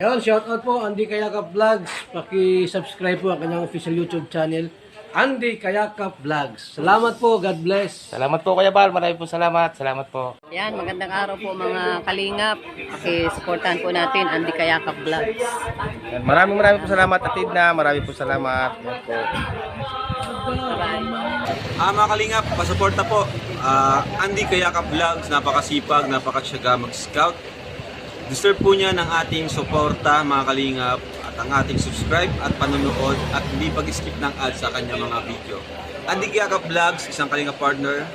Ayun, shoutout po Andy Kayakap Vlogs. Paki-subscribe po ang kanyang official YouTube channel, Andy Kayakap Vlogs. Salamat po, God bless. Salamat po Kuya Bal, maraming po salamat. Salamat po. Yan, magandang araw po mga kalingap. Paki-supportahan po natin Andy Kayakap Vlogs. Yan, maraming po salamat Atid na, maraming po salamat. Yan po. Mga kalingap, pasuporta po. Andy Kayakap Vlogs, napakasipag, napakasyaga mag-scout. Deserve po niya ng ating suporta mga kalingap at ang ating subscribe at panonood at hindi pag-skip ng ads sa kanyang mga video. Andy Kayakap Vlogs, isang kalingap partner.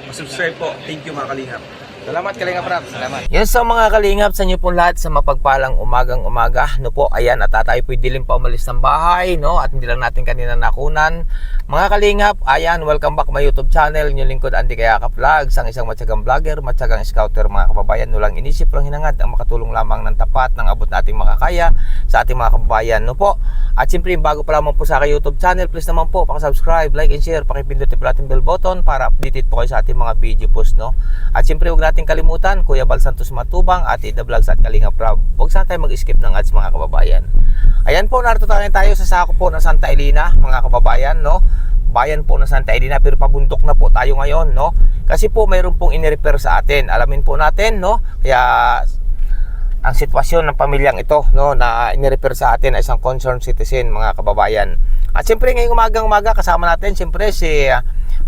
Subscribe po. Thank you mga kalingap. Salamat Kalingap Rap, salamat. Yan sa mga kalingap sa inyo po lahat sa mapagpalang umaga. No po, ayan, at tayo po dilim pa umalis ng bahay, no? At hindi lang natin kanina nakunan. Mga kalingap, ayan, welcome back my YouTube channel. Inyong lingkod Andy Kayakap Vlogs, ang isang matyagang vlogger, matyagang scouter mga kababayan. Walang inisip, lang hinangad ang makatulong lamang ng tapat ng abot nating makakaya sa ating mga kababayan, no po. At siyempre, bago pa lamang po sa aking YouTube channel, please naman po, paki-subscribe, like and share, pakipindutin po natin bell button para updated po kayo sa ating mga video post, no? At siyempre, huwag natin kalimutan, Kuya Bal Santos Matubang, Ate The Vlogs at Kalingap Rab. Huwag sana tayo mag-skip ng ads mga kababayan. Ayan po, narito tayo sa sako po ng Santa Elena, mga kababayan, no? Bayan po ng Santa Elena, pero pabundok na po tayo ngayon, no? Kasi po mayroon pong in-repair sa atin. Alamin po natin, no? Kaya ang sitwasyon ng pamilyang ito, no, na in-repair sa atin ay isang concerned citizen mga kababayan. At siyempre ngayong umaga kasama natin siyempre si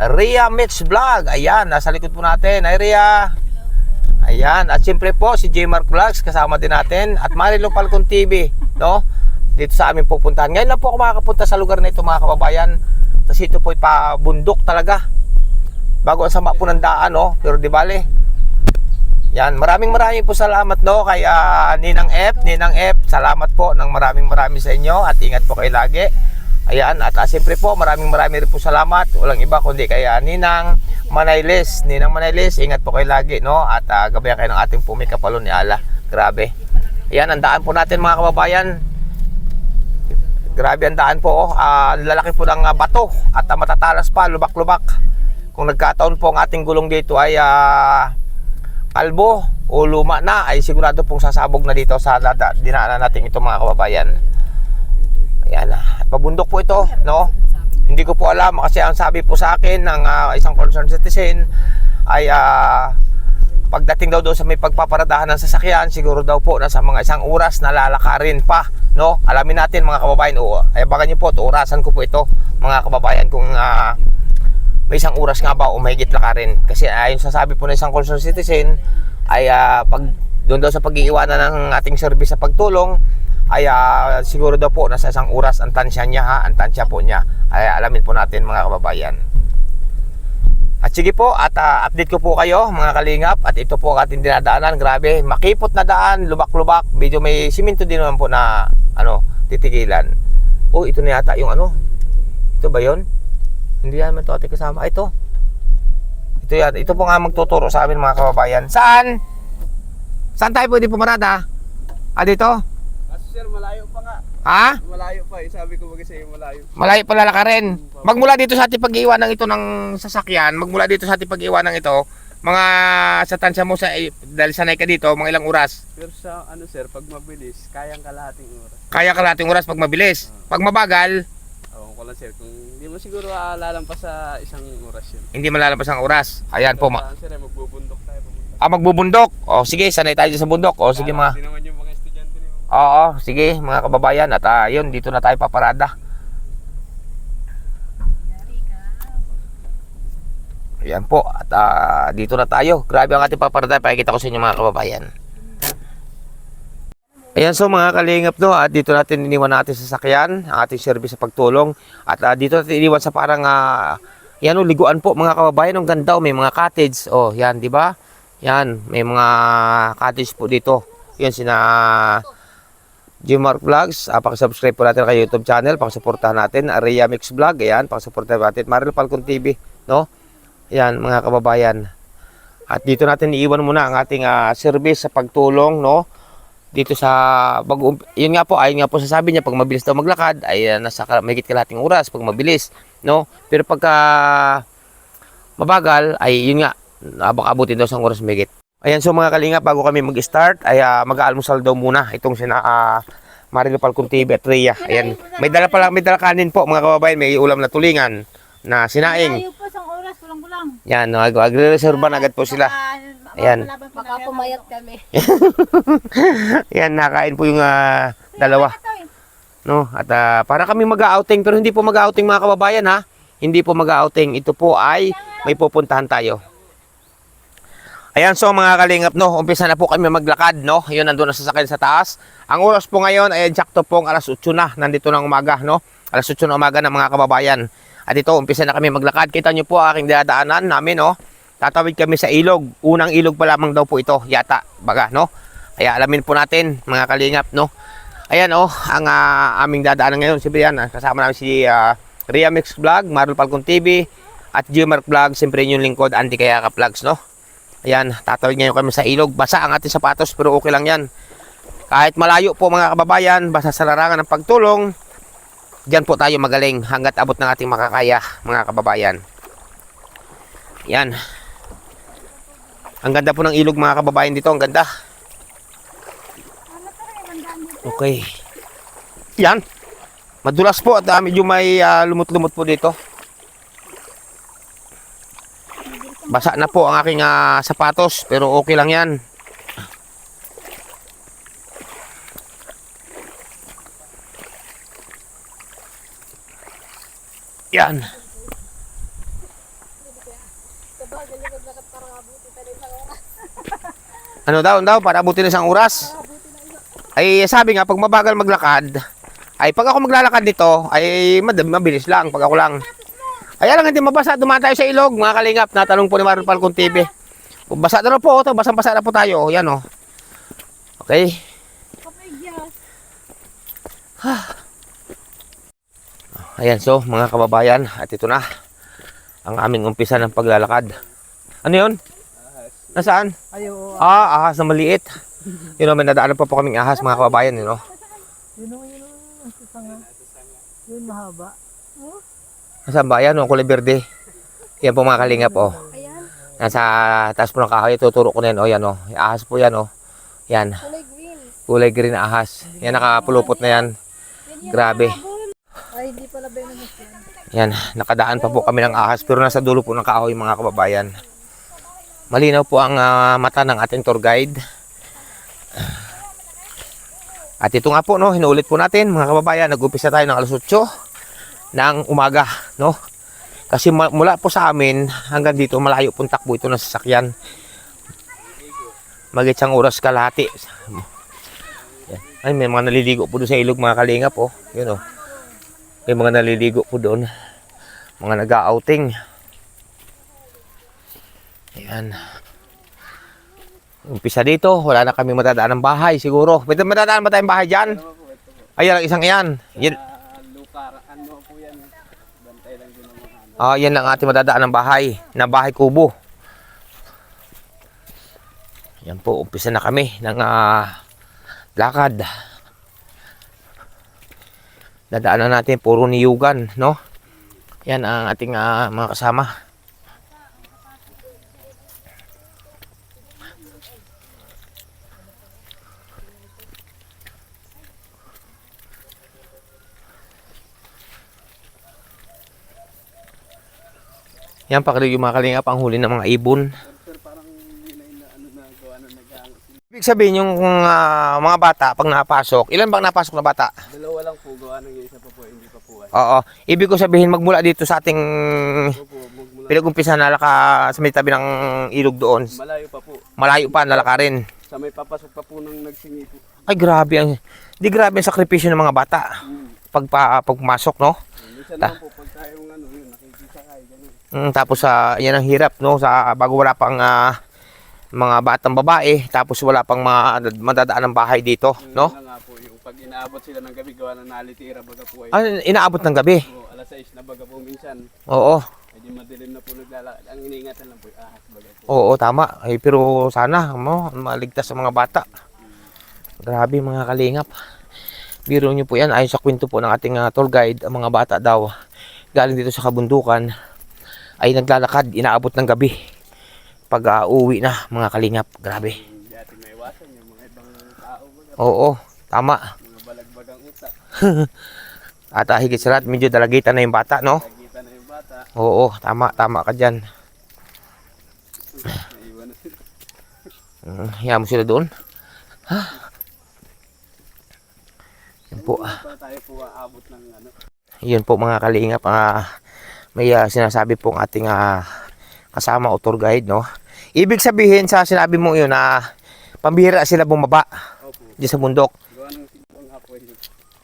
Rhea Mix Vlog. Ayan, nasa likod po natin. Ay Rhea. Ayan, at siyempre po si J Mark Vlogs kasama din natin at Marilo Falcon TV, no? Dito sa amin pupuntahan. Ngayon lang po ako makakapunta sa lugar na ito mga kababayan. Kasi ito po ay pabundok talaga. Bago ang sama po ng daan, no? Pero di bale. Yan, maraming po salamat, no, kay Ninang F, salamat po ng maraming sa inyo at ingat po kayo lagi. Ayan, at siyempre po maraming rin po salamat, walang iba kundi kay Ninang Manayles, ingat po kayo lagi, no, at gabayan kayo ng ating pumikapalon ni Allah. Grabe. Ayan, ang daan po natin mga kababayan. Grabe ang daan po, lalaki po ng bato at matatalas pa, lubak-lubak. Kung nagkataon po ang ating gulong dito ay kalbo o luma na, ay sigurado pong sasabog na dito sa dinaanan natin ito mga kababayan. Ayan, at pabundok po ito, no? Hindi ko po alam kasi ang sabi po sa akin ng isang concerned citizen ay pagdating daw doon sa may pagpaparadahan ng sasakyan, siguro daw po nasa mga isang oras na lalakarin pa, no? Alamin natin mga kababayan, ay abangan niyo po, orasan ko po ito mga kababayan kung may isang oras nga ba o mahigit lakarin. Kasi ayon sa sabi po ng isang concerned citizen ay pag doon daw sa pag-iiwanan ng ating service sa pagtulong ay siguro daw po nasa isang oras ang tansya niya, ang tansya po niya. Ay alamin po natin mga kababayan. At sige po, at update ko po kayo mga kalingap. At ito po ang ating dinadaanan. Grabe, makipot na daan, lubak-lubak. Medyo may simento din naman po na titigilan. Oh, ito na yata yung ito ba yun? Hindi yan man ito ating kasama. Ito yan. Ito po nga magtuturo sa amin mga kababayan. Saan? Saan tayo pwede pumarada? Dito? Kaso sir, malayo pa nga. Ha? Malayo pa sabi ko sa iyo malayo. Malayo pala lakarin. Magmula dito sa ating pag-iwanan ito ng sasakyan, magmula dito sa ating pag-iwanan ito, mga sa tansya mo dahil sanay ka dito, mga ilang oras? Pero sa sir, pag mabilis, kayang kalahating oras. Kaya kalahating oras pag mabilis. Pag mabagal, Ko lang sir, kung hindi mo siguro lalampas sa isang oras yun. hindi malalampas ang oras. Ayan po. Sir, magbubundok tayo. Magbubundok. O sige, sanay tayo sa bundok. O sige mga. Hindi naman yung mga estudyante nyo. Oo, sige mga kababayan. At yun, dito na tayo paparada. Ayan po. At dito na tayo. Grabe ang ating paparada. Pakikita ko sa inyo mga kababayan. Ayan, so mga kalingap, no, at dito natin iniwan natin sa sasakyan ang ating service sa pagtulong. At dito natin iniwan sa parang yan liguan po mga kababayan. Ang ganda, may mga cottage. Oh, yan, di ba? Yan, may mga cottage po dito. Yan sina J Mark Vlogs. Paki-subscribe po natin kay YouTube channel, paki-suportahan natin Rhea Mix Vlog. Ayan, paki-suportahan natin Marilo Falcon TV, no? Yan mga kababayan. At dito natin iiwan muna ang ating service sa pagtulong, no? Dito sa yun nga po, ayun nga po sasabi niya, pag mabilis daw maglakad ay nasa mahigit kalahating oras pag mabilis, no? Pero pagka mabagal ay yun nga, baka abutin daw sa oras mahigit. Ayan, so mga kalingap, bago kami mag-start, ay mag-aalmusal daw muna itong sina Marilo Falcon TV at Rhea. Ayan, may dala kanin po mga kababayan, may ulam na tulingan na sinaing. Ayaw po, isang oras, kulang-kulang. Yan, no, agre-reserva na agad po sila. Ayan. Baka pumayat kami. Yan, nakain po yung dalawa. No, at para kami mag-outing, pero hindi po mag-outing mga kababayan ha. Hindi po mag-outing. Ito po ay may pupuntahan tayo. Ayan, so mga kalingap, no, umpisa na po kami maglakad, no. Yun, nandun na sasakyan sa taas. Ang oras po ngayon ay sakto pong alas 8 na. Nandito ng umaga, no. Alas 8 ng umaga ng mga kababayan. At ito, umpisa na kami maglakad. Kita nyo po aking dadaanan namin, no. Tatawid kami sa ilog. Unang ilog pa lamang daw po ito, yata, baga, no. Kaya alamin po natin, mga kalingap, no. Ayan, oh, ang aming dadaanan ngayon. Siyempre yan, kasama namin si Rhea Mix Vlog, Marlo Falcon TV, at Gmark Vlog. Siyempre yung lingkod, Andy Kayakap Vlogs, no. Ayan, tatawid ngayon kami sa ilog. Basa ang ating sapatos, pero okay lang yan. Kahit malayo po mga kababayan, basta sa larangan ng pagtulong, diyan po tayo magaling hanggat abot ng ating makakaya, mga kababayan. Yan. Ang ganda po ng ilog mga kababayan dito, ang ganda. Okay. Yan. Madulas po at medyo may lumot-lumot po dito. Basa na po ang aking sapatos, pero okay lang yan. Yan. Ano daw, para abutin isang oras. Ay sabi nga, pag mabagal maglakad, ay pag ako maglalakad dito, ay mabilis lang, pag ako lang. Ay lang, hindi mabasa, dumaan tayo sa ilog, mga kalingap, natanong po ni Marlo Falcon TV. Basa na po, basang-basa na po tayo, yan o. Okay. Ayan, so mga kababayan, at ito na ang aming umpisa ng paglalakad. Ano yun? Nasaan? Ayo. Ahas na maliit. Yun o, may nadaanan pa po kaming ahas mga kababayan, yun o. Yun mahaba. Nasaan ba? Ayan o, kulay berde. Yan po mga kalingap o. Nasa taas po ng kahoy, tuturo ko na yan o, yan o. Ahas po yan o. Yan. Kulay green na ahas. Yan, nakapulupot na yan. Grabe. Ay, hindi pala venomous Yan, yan. nakadaan pa po kami ng ahas pero nasa dulo po ng kahoy mga kababayan. Malinaw po ang mata ng ating tour guide. At ito nga po, no, hinuulit po natin mga kababayan, nag-umpisa tayo ng alas 8 ng umaga, no? Kasi mula po sa amin hanggang dito malayo pong takbo ito ng sasakyan. Mag-isang oras kalahati. Ay, may mga naliligo po doon sa ilog mga kalingap, oh. Yun, oh. May mga naliligo po doon. Mga nag-outing. Ayan. Umpisa dito, wala na kami matadaan ng bahay siguro. May matadaan ba tayong bahay dyan? Ayan, ang isang yan. Yan. Yan lang ating matadaan ng bahay. Na bahay kubo. Yan po, umpisa na kami ng lakad. Dadaanan natin puro niyugan, no? Yan ang ating mga kasama. Yan, pakali yung mga kalingap ang huli ng mga ibon. Ibig sabihin yung mga bata pag napasok, ilan bang napasok na bata? Dalawa lang po, gawa ng isa pa po, hindi pa po. Oo. Ibig ko sabihin magmula dito sa ating pinag-umpisa nalaka sa may tabi ng ilog doon. Malayo pa po. Malayo pa, nalakarin. Sa may papasok pa po nang nagsingi po. Ay, grabe. Di grabe ang sakripisyo ng mga bata. Pagpumasok, no? Minsan naman po, pag tayong yun, nakikita kayo, ganun. Tapos yan ang hirap, no? Bago wala pang mga batang babae, tapos wala pang madadaan ng bahay dito, no? Yun na nga po, yung pag inaabot sila ng gabi, gawa na nalitira, baga po ay Inaabot ng gabi. po, alas 6 na baga po minsan. Oo. Medyo madilim na po naglalakad. Ang iniingatan lang po, ahas baga po. Oo, tama. Ay, pero sana, maligtas sa mga bata. Grabe mga kalingap. Biro nyo po yan, ayon sa kwento po ng ating tour guide, ang mga bata daw, galing dito sa kabundukan, ay naglalakad, inaabot ng gabi. pag uwi na mga kalingap. Grabe. Hindi natin maiwasan yung mga ibang tao, Oo, tama. mga balagbagang utak. At higit sa lahat, medyo dalagitan na yung bata, no? Nakita na yung bata, Oo, tama ka dyan. naiwan na sila. Hiya mo sila doon. Yan po. Pa tayo po aabot ng ano. Yun po mga kalingap. May sinasabi po ang ating kasama o tour guide, no? Ibig sabihin sa sinabi mo yun na pambihira sila bumaba Opo, dyan sa bundok. gawa ng sitwang hapon yun.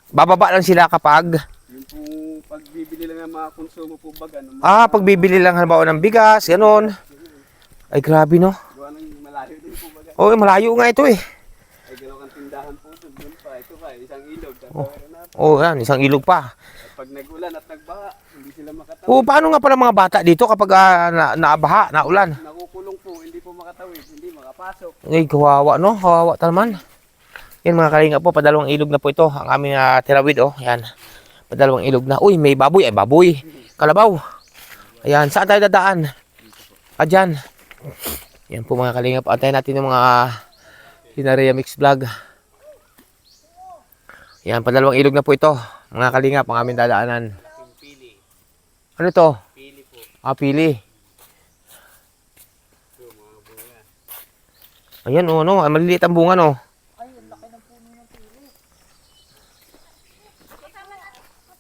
Bababa lang sila kapag Yung pong pagbibili lang ng mga konsumo po baga. Ng pagbibili lang halimbawa ng bigas, gano'n. Ay grabe, no? gawa ng malayo din po baga. Oo, malayo nga ito eh. Ay gano'n kang tindahan po doon pa. Ito pa, isang ilog. Tatawarin natin. Oo, yan, isang ilog pa. At pag nagulan at nagbaha, hindi sila makatawid. Oo, paano nga pala mga bata dito kapag naabaha, naulan? Nakukulong po, hindi po makatawid, hindi makapasok. Ay, kawawa, no? Kawawa naman. Yan mga kalingap po, padalawang ilog na po ito. Ang aming tirawid, oh. Yan. Padalawang ilog na. Uy, may baboy. Ay, baboy. Kalabaw. Ayan, saan tayo dadaan? Dyan. Yan po mga kalingap. Antayin natin yung mga Sinaria Mix Vlog. Yan, padalawang ilog na po ito. Mga kalingap, ang aming dadaanan. Ano ito? Pili po. Pili. Ayan, oh, no. Maliliit ang bunga, no.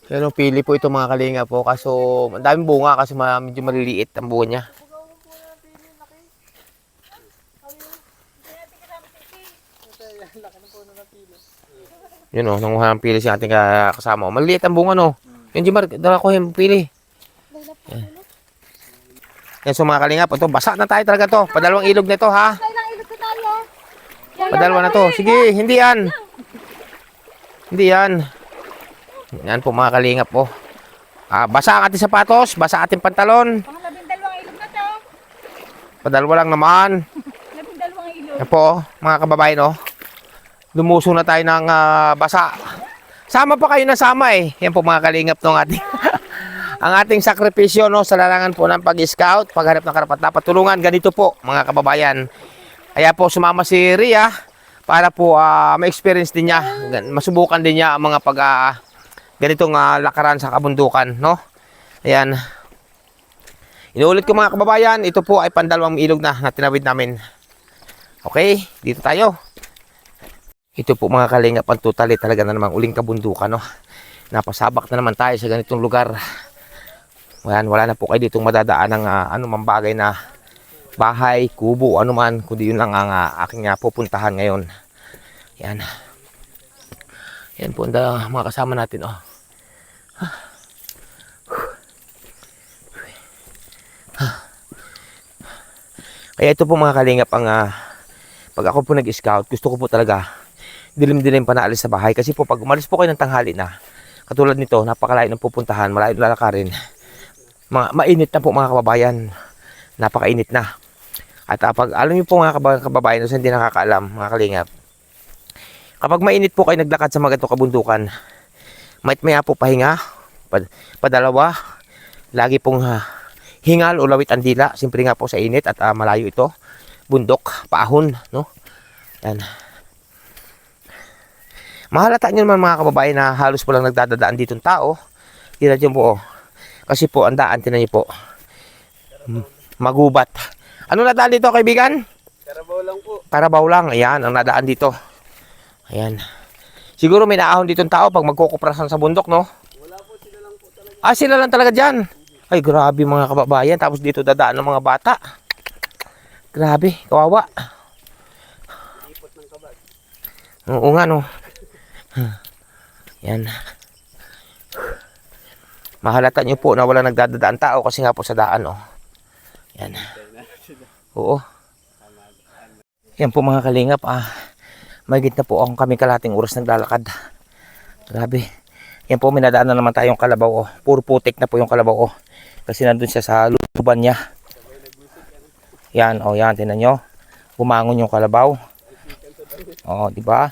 Yan ang pili po ito mga kalinga po. Kaso, ang daming bunga kasi medyo maliliit ang bunga niya. Yun o, nanguha ng pili si ating kasama. Maliliit ang bunga, no. Yan, Jimar, dala ko yung pili. Yan, so mga kalinga po. Ito, basa na tayo talaga to. Padalawang ilog na ito, ha. Padalwa na to. Sige, hindi yan. Hindi yan. Yan po mga kalingap po. Basa ang ating sapatos, basa ating pantalon. Mga 12 ilog na to. Padalwa lang naman. 12 ilog. Yan po, mga kababayan, oh. Lumusong na tayo ng basa. Sama pa kayo na sama eh. Yan po mga kalingap ng ating ang ating sakripisyo, no, sa larangan po ng pag-scout, pagharap ng karapat-dapat tulungan. Ganito po mga kababayan. Kaya po sumama si Ria para po ma-experience din niya, masubukan din niya ang mga ganitong lakaran sa kabundukan, no? Ayan. Inuulit ko mga kababayan, ito po ay pandalawang ilog na tinawid namin. Okay, dito tayo. Ito po mga kalingap, ang totally talaga na namang uling kabundukan, no? Napasabak na naman tayo sa ganitong lugar. Ayan, wala na po kayo ditong madadaan ng anumang bagay na bahay, kubo, anuman, kundi yun lang ang aking pupuntahan ngayon. Yan. Yan po ang mga kasama natin, oh. Kaya ito po mga kalingap ang pag ako po nag-scout, gusto ko po talaga dilim-dilim pa naalis sa bahay. Kasi po pag umalis po kayo ng tanghali na, katulad nito, napakalayo ng pupuntahan, malayo ng lalakarin. Mainit na po mga kababayan. Napakainit na. At pag alam niyo po mga kababayan, kasi hindi nakakaalam mga kalingap, kapag mainit po kayo naglakad sa mga ganitong kabundukan, maya po pahinga, padalawa, lagi pong hingal o lawit ang dila, siyempre nga po sa init at malayo ito, bundok, paahon, no? Yan. Mahalata nyo naman mga kababayan na halos po lang nagdadadaan ditong tao. Tira dyan po, oh. Kasi po, ang daan, tinan nyo po, magubat. Ano nadaan dito, kaibigan? Karabaw lang po. Karabaw lang. Ayan, ang nadaan dito. Ayan. Siguro may naahon ditong tao pag magkukuprasan sa bundok, no? Wala po, sila lang po talaga. Sila lang talaga dyan. Ay, grabe mga kababayan. Tapos dito dadaan ng mga bata. Grabe, kawawa. Ipot ng kabag. Oo nga, no? Yan. Mahalata nyo po na wala nagdadaan tao kasi nga po sa daan, oh. Yan. Oo. Yan po mga kalingap, mahigit na po akong kami kalating oras naglalakad. Grabe. Yan po, minadaan na naman tayong kalabaw, oh. Puro putik na po yung kalabaw, oh. Kasi nandun siya sa luban niya. Yan, oh, yan, tinan nyo. Bumangon yung kalabaw. Oh, di ba?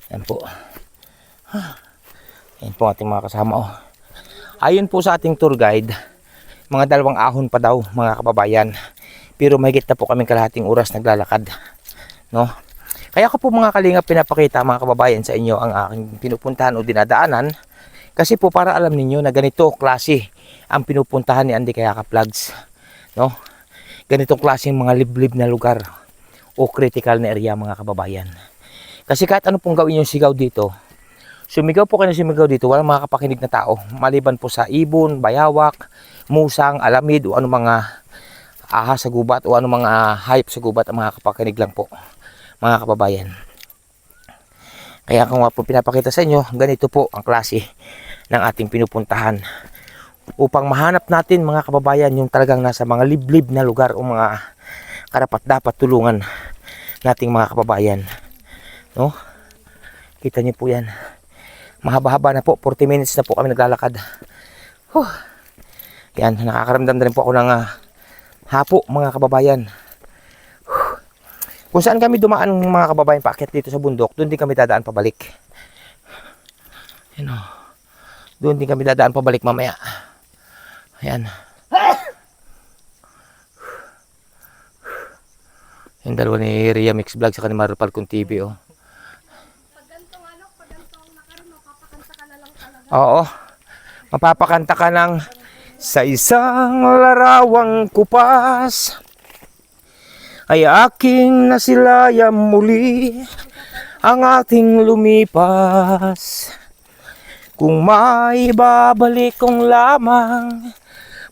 Yan po. Yan po ating mga kasama, oh. Ayon po sa ating tour guide, Mga 2 ahon pa daw mga kababayan. Pero mahigit na po kaming kalahating oras naglalakad. No? Kaya ko po mga kalingap pinapakita mga kababayan sa inyo ang aking pinupuntahan o dinadaanan. Kasi po para alam ninyo na ganito klase ang pinupuntahan ni Andy Kayakap Vlogs. No? Ganitong klaseng mga liblib na lugar o critical na area mga kababayan. Kasi kahit ano pong gawin yung sigaw dito, sumigaw po kayo na sumigaw dito, walang makakapakinig na tao. Maliban po sa ibon, bayawak, musang, alamid o ano mga ahas sa gubat o ano mga hayop sa gubat ang makakapakinig lang po mga kababayan. Kaya kung nga po pinapakita sa inyo, ganito po ang klase ng ating pinupuntahan. Upang mahanap natin mga kababayan yung talagang nasa mga liblib na lugar o mga karapat dapat tulungan nating mga kababayan. No? Kita niyo po yan. Mahaba-haba na po. 40 minutes na po kami naglalakad. Yan. Nakakaramdam na rin po ako ng hapo mga kababayan. Kung saan kami dumaan mga kababayan paakyat dito sa bundok, doon din kami dadaan pabalik. Yan o. Doon din kami dadaan pabalik mamaya. Ayan. Yung dalawa ni Ria Mix Vlog sa kanila Falcon TV oh. Oo. Mapapakanta ka ng sa isang larawang kupas ay aking nasilayam muli ang ating lumipas. Kung may babalik kong lamang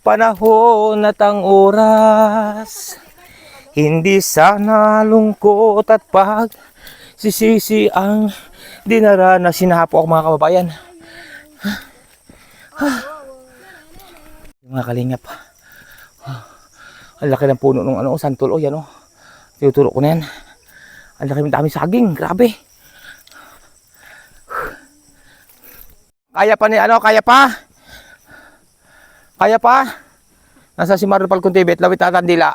panahon at ang oras, hindi sana lungkot at pagsisisi ang dinaranas. Sinahapo ako mga kababayan. Mga kalingap. Ang laki ng puno ng ano, santol. O yan o. Tinuturo ko na yan. Ang laki ng daming saging. Grabe. Kaya pa ni ano? Kaya pa? Kaya pa? Nasa si Marlo Falcon TV at Lawit Tatandila.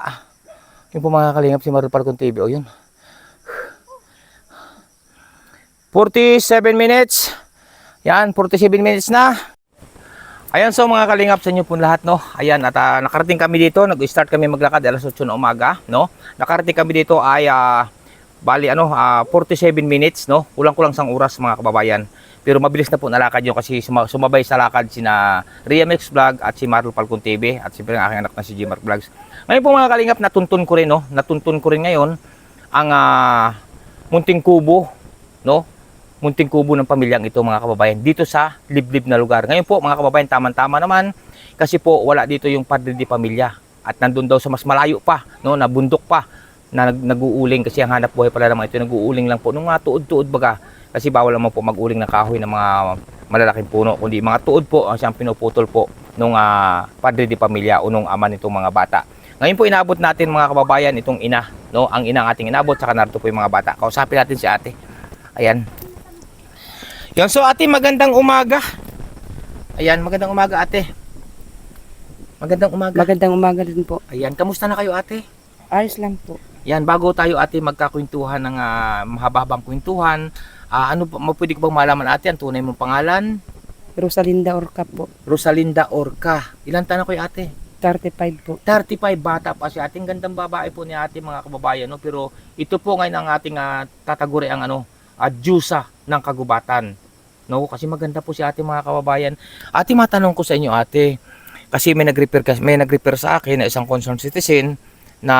Yung po mga kalingap si Marlo Falcon TV. O yun. 47 minutes. Yan, 47 minutes na. Ayan, so mga kalingap sa inyo po lahat, no. Ayan, at nakarating kami dito, nag-start kami maglakad alas 8 na umaga, no. Nakarating kami dito ay bali 47 minutes, no. Kulang-kulang sang oras mga kababayan. Pero mabilis na po nalakad yun kasi sumabay sa lakad sina Ria Mix Vlog at si Marlo Falcon TV at siyempre ang aking anak na si Gmark Vlogs. Ngayon po mga kalingap, natuntun ko rin, no. Natuntun ko rin ngayon ang munting kubo, no. Munting kubo ng pamilyang ito mga kababayan dito sa liblib na lugar. Ngayon po mga kababayan, tama-tama naman kasi po wala dito yung padre di pamilya at nandun daw sa mas malayo pa, no, na bundok pa na nag-uuling kasi ang hanap buhay pala naman ito, nag-uuling lang po nung mga tuod-tuod baga kasi bawal naman po mag-uling ng kahoy ng mga malalaking puno kundi mga tuod po ang siyang pinuputol po nung padre di pamilya o nung ama nitong mga bata. Ngayon po inaabot natin mga kababayan itong ina, no, ang ina ang ating inaabot saka narito po yung mga bata. Kausapin natin si ate. Ayan. Yan, so ate, magandang umaga. Ayan, magandang umaga ate. Magandang umaga. Magandang umaga din po. Ayan, kamusta na kayo ate? Ayos lang po. Yan, bago tayo ate magkakwentuhan ng mahaba-habang kwentuhan, ano pa, pwede ko bang malaman ate ang tunay mong pangalan? Rosalinda Orca po. Rosalinda Orca. Ilan taon na kayo ate? 35 po. 35, bata pa si ate. Gandang babae po ni ate mga kababayan, no? Pero ito po ngayon ang ating tataguri ang Diyosa ng kagubatan. No, kasi maganda po si ate mga kababayan. Ate, matanong ko sa inyo ate, kasi may nag-refer sa akin na isang concerned citizen na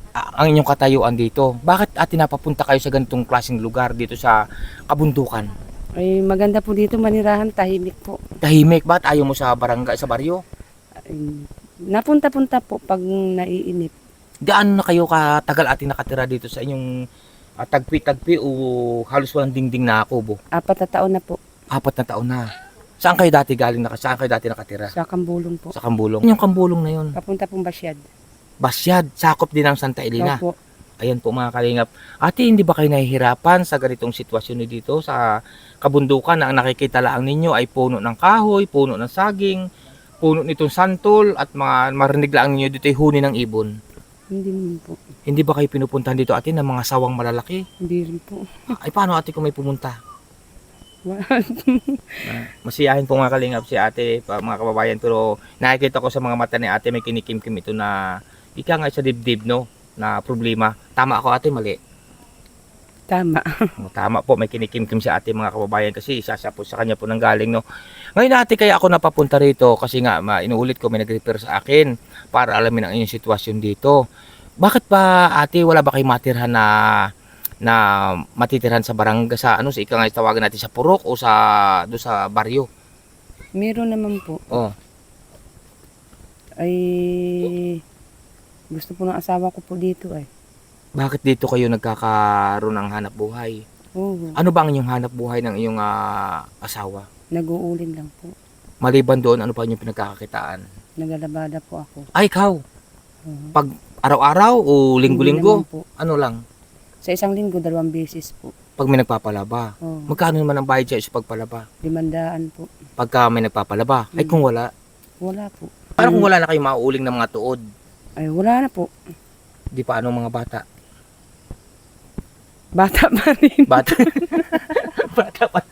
ang inyong katayuan dito. Bakit ate napapunta kayo sa ganitong klaseng lugar dito sa kabundukan? Ay, maganda po dito manirahan, tahimik po. Tahimik, ba't ayaw mo sa barangay, sa baryo? Ay, napunta-punta po pag naiinip. Gaano na kayo katagal ate nakatira dito sa inyong tagpi-tagpi o halos walang dingding na kubo? 4 na taon na po. 4 na taon na. Saan kayo dati saan kayo dati nakatira? Sa Kambulong po. Sa Kambulong. Yung Kambulong na yun? Papunta pong Basyad. Basyad, sakop din ng Santa Elena. Opo. Ayan po mga kalingap. Ate, hindi ba kayo nahihirapan sa ganitong sitwasyon dito sa kabundukan na ang nakikita lang ninyo ay puno ng kahoy, puno ng saging, puno nitong santol at marinig lang ninyo dito ay huni ng ibon? Hindi naman po. Hindi ba kayo pinupuntahan dito ate ng mga sawang malalaki? Hindi rin po. Ay paano ate kung may pumunta? Masiyahin po mga kalingap si ate, mga kababayan. Pero nakikita ko sa mga mata ni ate may kinikimkim ito na ika nga sa dibdib, no? Na problema. Tama ako ate, mali. Tama. Tama po, may kinikimkim si ate mga kababayan kasi isa siya po sa kanya po nang galing, no? Ngayon ate, kaya ako napapunta rito kasi nga, inuulit ko, may nag-refer sa akin para alamin ang inyong sitwasyon dito. Bakit ba ate, wala ba kayo matirhan na matitirhan sa barangay sa ano, sa ika nga tawagan natin sa purok o do sa baryo? Meron naman po. Oh. Ay, gusto po ng asawa ko po dito ay. Bakit dito kayo nagkakaroon ng hanap buhay? Oo, Ano ba ang inyong hanap buhay ng iyong asawa? nag-uulin lang po. Maliban doon, ano pa inyong pinagkakakitaan? Nagalabada po ako. Ay, ikaw, Oo. pag araw-araw o Hindi linggo-linggo, naman po. ano lang, Sa isang linggo, 2 beses po. pag may nagpapalaba. Oo, Magkano naman ang bayad sa pagpalaba? 500 po. Pagka may nagpapalaba. Ay, kung wala. Wala po. Paano kung wala na kayo mauuling ng mga tuod? Ay, wala na po. Di pa anong mga bata? Bata pa rin. Bata. Bata pa.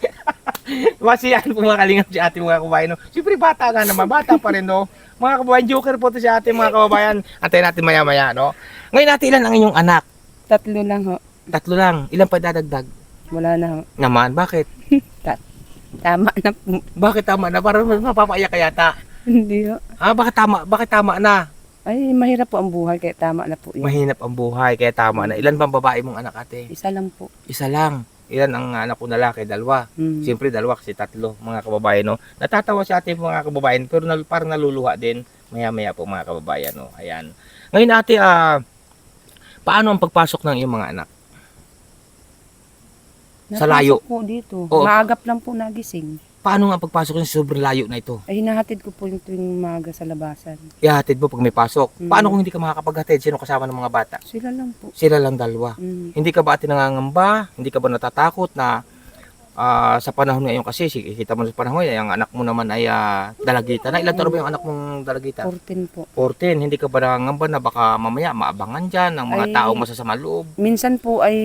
Masiyahan po mga kalingap si ate mga kababayan. No? Siyempre bata nga naman. Bata pa rin, no? Mga kababayan, joker po to si ate mga kababayan. Antayin natin maya-maya, no? Ngayon natin, ilan ang inyong anak? 3 lang ho. 3 lang. Ilan pa dadagdag? Wala na ho. Naman, bakit? Tama na po. Bakit tama na? Parang mapapaiyak ka yata. Hindi ho. Bakit tama? Bakit tama na? Ay, mahirap po ang buhay kaya tama na po yun. Mahinap ang buhay, kaya tama na. Ilan bang babae mong anak ate? Isa lang po. Isa lang. Ilan ang anak ko na lalaki? 2. Hmm. Siyempre 2 kasi 3 mga kababayan, no? Natatawa si ate mga kababayan pero parang naluluha din maya-maya po mga kababayan, no? Ayan. Ngayon ate, paano ang pagpasok ng iyong mga anak? Sa layo. Napasok po dito. Oo. Maagap lang po nagising. Paano nga ang pagpasok yung sobrang layo na ito? Ay, hinahatid ko po yung tuwing umaga sa labasan. Ihatid mo pag may pasok. Mm. Paano kung hindi ka makakapaghatid? Sino kasama ng mga bata? Sila lang po. Sila lang 2. Hindi ka ba ate nangangamba? Hindi ka ba natatakot na sa panahon ngayon kasi, kita mo sa panahon ngayon, ang anak mo naman ay dalagita na. Ilan taon ba yung anak mong dalagita? 14 po. 14. Hindi ka ba nangangamba na baka mamaya maabangan dyan ng mga Ay. taong masasama loob? Minsan po ay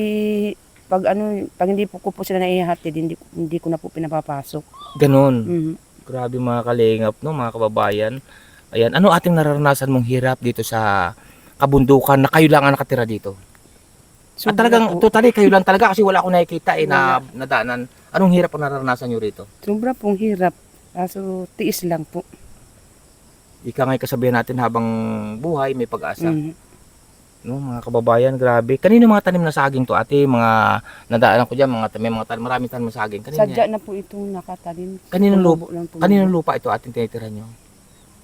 pag hindi po ko po sila naihatid, hindi ko na po pinapapasok. Ganon. Mhm. Grabe mga kalingap, no, mga kababayan. Ayan, ano ating nararanasan mong hirap dito sa kabundukan na kayo lang ang nakatira dito? At Sobra talagang, po. totally kayo lang talaga kasi wala akong nakikita na nadaanan. Anong hirap ang nararanasan nyo rito? Sobra pong hirap. Kaso tiis lang po. Ika nga'y kasabihan natin habang buhay may pag-asa. Mhm. No, mga kababayan, grabe. Kanino mga tanim na saging to, ate? Mga nadaanan ko diyan, may mga tanim, maraming tanim na saging. Kanino? Sadya na po itong nakatanim. Kaninong Tumubo lang po. Kaninong lupa ito ating tinitira nyo?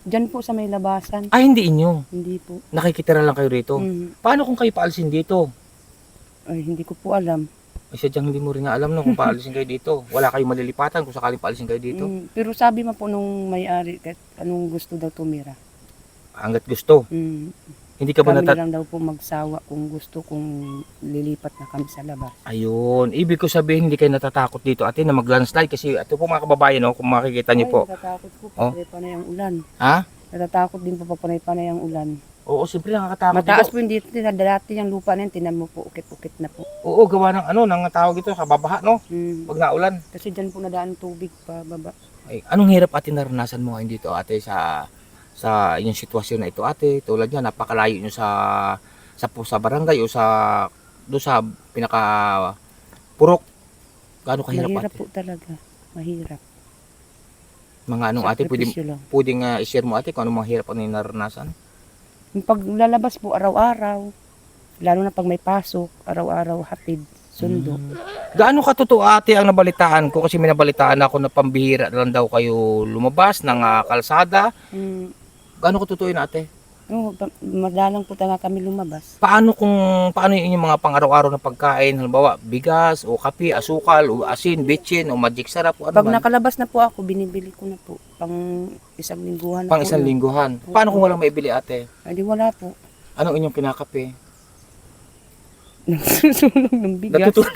Diyan po sa may labasan. Ay, hindi inyo. Hindi po. Nakikitira lang kayo rito. Mhm. Paano kung kayo paalisin dito? Ay, hindi ko po alam. Ay, sadyang hindi mo rin nga alam no, kung paalisin kayo dito. Wala kayong malilipatan kung sakaling paalisin kayo dito. Pero sabi mo po nung may-ari, kahit anong gusto daw tumira. Hanggat gusto. Hindi ka ba Kami natat... lang daw po magsawa kung gusto, kung lilipat na kami sa labas. Ayun. Ibig ko sabihin, hindi kayo natatakot dito, ate, na mag-landslide. Kasi ito po mga kababayan, no, kung makikita niyo po. Natatakot po Oh. pag panay ang ulan. Ha? Natatakot din po pag panay ang ulan. Oo, siyempre nakakatakot Mataas dito. po yung dito, dati yung lupa na yun, tinan mo po, ukit-ukit na po. Oo, gawa ng ano, ng tawag ito, kababaha, no? Pag naulan. Kasi dyan po nadaan tubig pa baba. Ay, anong hirap ate naranasan mo ngayon dito, ate, sa inyong sitwasyon na ito, ate? Tulad niya, napakalayo nyo sa barangay o doon sa pinaka purok. Gaano kahirap, Mahirap ate? po talaga. Mahirap. Mga anong ate, Sakripisyo lang. pwedeng i-share mo, ate, kung anong mga hirap ang naranasan? Yung pag lalabas po araw-araw, lalo na pag may pasok, araw-araw hatid, sundo. Gaano katotoo, ate, ang nabalitaan ko? Kasi may nabalitaan ako na pambihira lang daw kayo lumabas ng kalsada. Gaano katotoo yun, ate? Madalang po talaga kami lumabas. Paano yung inyong mga pang-araw-araw na pagkain? Halimbawa, bigas, o kape, asukal, o asin, bitchin, o magic sarap, o ano Pag man? nakalabas na po ako, binibili ko na po. Pang isang lingguhan na Pang po. isang lingguhan. Paano kung walang maibili, ate? Ay, di wala po. Anong inyong kinakape? Nagsusunog ng bigas. Natutulog.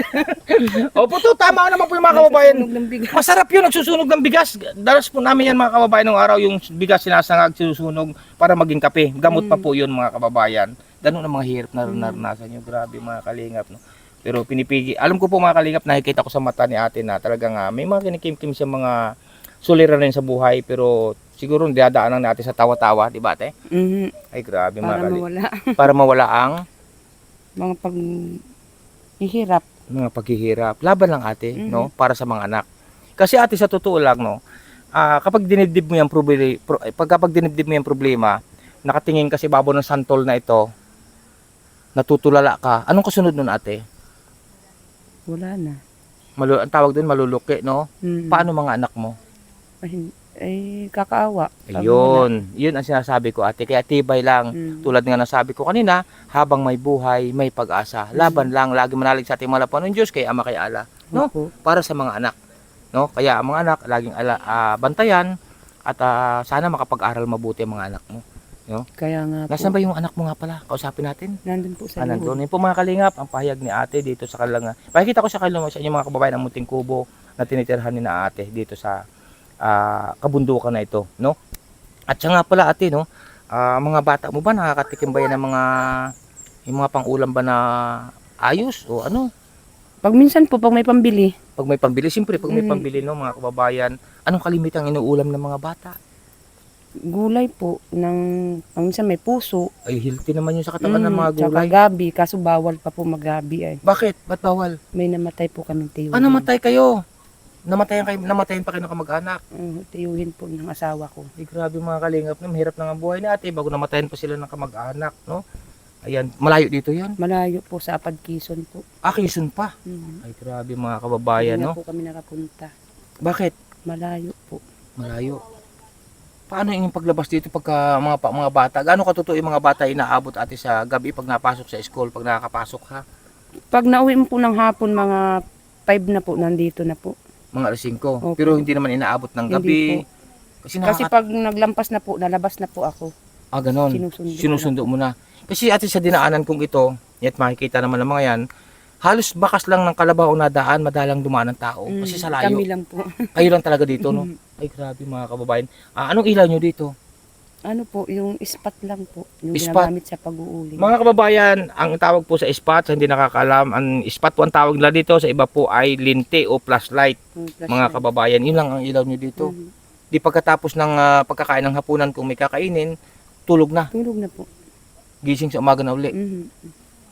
Opo to, tama naman po yung mga kababayan. Nagsusunog ng bigas. Masarap yun, nagsusunog ng bigas. Dalas po namin yan mga kababayan ng araw, yung bigas sinasangag, sinusunog para maging kape. Gamot pa po yun mga kababayan. Ganun ang mga hirap na naranasan nyo. Grabe mga kalingap. No? Pero pinipigi. Alam ko po mga kalingap, nakikita ko sa mata ni ate na talagang may mga kinikim-kim siya mga suliranin sa buhay. Pero siguro dadaanan natin sa tawa-tawa, di ba ate? Mhm. Ay grabe mga Para kalingap. mawala. Para mawala ang Mga paghihirap. mga paghihirap. Laban lang ate, Mhm. no? Para sa mga anak. Kasi ate sa totoo lang, no? Kapag dinibdib mo yung kapag dinibdib mo yung problema, nakatingin kasi babaw ng santol na ito, natutulala ka. Anong kasunod nun ate? Wala na. Ang tawag doon maluluki, no? Mhm. Paano mga anak mo? Ay, kakaawa. Pag wala. Yun ang sinasabi ko ate. Kaya tibay lang. Mm. Tulad nga nasabi ko kanina, habang may buhay, may pag-asa. Laban lang, lagi manalig sa ating malapan ng Diyos, kay Ama kay Ala. No? Opo. Para sa mga anak. No? Kaya ang mga anak, laging bantayan at sana makapag-aral mabuti ang mga anak mo. Kaya nga po. Nasaan ba yung anak mo nga pala? Kausapin natin. Nandun po sa Nandun. loob. Yun po mga kalingap, ang pahayag ni ate dito sa kanilang, pakikita ko sa kanilang sa inyong mga kababayan ang munting kubo na tinitirhan ni na ate dito sa kabundukan na ito, no? At siya nga pala ate, no? Mga bata mo ba nakakatikim ba yan ng yung mga pang-ulam ba na ayos o ano? Pag minsan po, pag may pambili, Pag may pambili, siyempre pag may pambili, no, mga kababayan, anong kalimitang inuulam ng mga bata? gulay po, pag minsan may puso, Ay, healthy naman yun sa katawan ng mga tsaka gulay. gabi, kaso bawal pa po maggabi ay. Bakit? Ba't bawal? May namatay po kaming tiyuhin. Namatay kayo? Namatayan pa kayo ng kamag-anak? Tiyuhin po ng asawa ko. Ay, grabe mga kalingap, no? Mahirap na nga ang buhay ni ate bago namatayan pa sila ng kamag-anak, no? Ayan, malayo dito yan. Malayo po sa Apad Quezon po. Quezon pa. Ay, grabe mga kababayan, Hindi no? na po kami nakapunta. Bakit? Malayo po. Malayo. Paano yung paglabas dito pagka mga bata? Gaano katotoo yung mga bata inaabot ate sa gabi pag napasok sa school, pag nakakapasok ha? Pag nauwi mo po ng hapon, mga 5 na po, nandito na po. Mga alas 5. Opo. Pero hindi naman inaabot ng gabi. Hindi po. Kasi pag naglampas na po, nalabas na po ako. ganon. Sinusundo mo na. Kasi ate sa dinaanan kong ito, at makikita naman ng mga yan, halos bakas lang ng kalabaw na daan, madalang dumaan ng tao. Kasi sa layo. Kami lang po. Kayo lang talaga dito, no? Ay, grabe mga kababayan. Anong ilaw nyo dito? Ano po, yung ispat lang po. Yung Ispat? ginagamit sa pag-uuling. Mga kababayan, ang tawag po sa ispat, sa hindi nakakaalam, ang ispat po ang tawag nila dito, sa iba po ay linte o flashlight. Yung flashlight. Mga kababayan, yun lang ang ilaw nyo dito. Di pagkatapos ng pagkakain ng hapunan, kung may kakainin, tulog na. Tulog na po. Gising sa umaga na uli.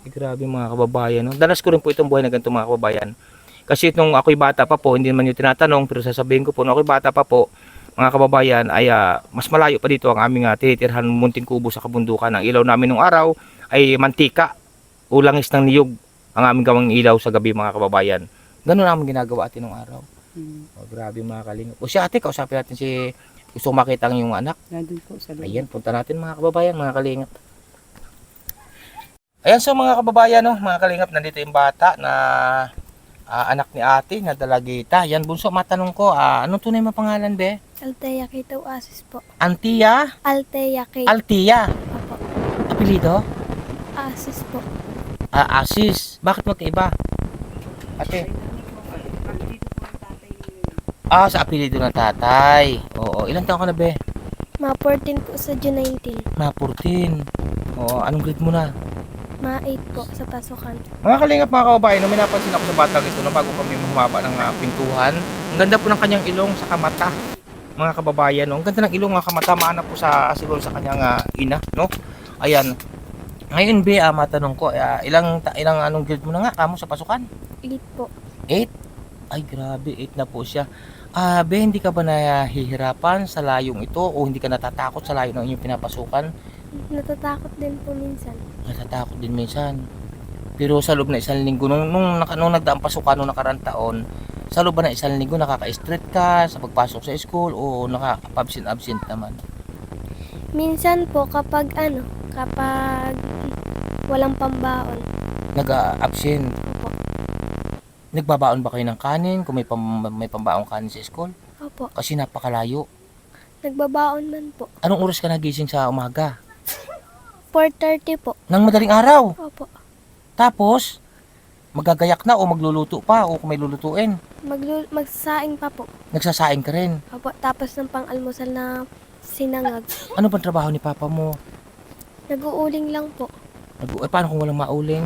Ay, grabe mga kababayan. No? Danas ko rin po itong buhay na ganito mga kababayan. Kasi nung ako'y bata pa po, hindi naman yung tinatanong, pero sasabihin ko po, nung ako'y bata pa po, mga kababayan, ay mas malayo pa dito ang aming tinitirhan munting kubo sa kabundukan. Ang ilaw namin nung araw ay mantika o langis ng niyog ang aming gawang ilaw sa gabi mga kababayan. Ganun namin ginagawa atin nung araw. Oh, grabe mga kalingap. O si ate, kausapin natin si gusto makita ang iyong anak. Nandun po sa loob. Ayan, punta natin mga kababayan, mga kalingap. Ayan, so mga kababayan, no, mga kalingap, nandito yung bata na anak ni ate na dalagita. Yan, bunso, matanong ko, anong tunay mo pangalan, be? Althea Quito Asis po. Antia? Althea Quito. Altia? Opo. Apelido? Asis po. Asis. Bakit magkaiba? Ate? Sa apelido ng tatay. Oo, ilang taon ka na, be? Ma 14 po sa June 19. Na 14. Oo, anong grade mo na? Ma 8 po sa pasukan. Mga kalingap mga kababayan, nung may napansin ako sa batang ito na bago kami humaba ng pintuhan, ang ganda po ng kanyang ilong sa kamata. Mga kababayan, no? Ang ganda ng ilong ng kamata, maana po siguro sa kanyang ina, no? Ayan. Ngayon, be, matanong ko, ilang anong grade mo na nga kamo sa pasukan? 8 po. 8? Ay, grabe, 8 na po siya. Be, hindi ka ba nahihirapan sa layong ito o hindi ka natatakot sa layo ng inyong pinapasukan? Natatakot din po minsan. Natatakot din minsan. Pero sa loob na isang linggo, nung nagdaang pasukan nung nakarang taon, sa loob ba na isang linggo nakaka-straight ka sa pagpasok sa school o nakaka-absent naman? Minsan po kapag walang pambaon. Nag-absent. Opo. Nagbabaon ba kayo ng kanin kung may pambaong kanin sa school? Opo. Kasi napakalayo. Nagbabaon man po. Anong oras ka nagising sa umaga? 4:30 po. Nang madaling araw. Opo. Tapos, magagayak na o magluluto pa o kung may lulutuin. Magsasaing pa po. Nagsasaing ka rin. Opo. Tapos ng pang-almusal na sinangag. Ano bang trabaho ni papa mo? Nag-uuling lang po. Paano kung walang mauling?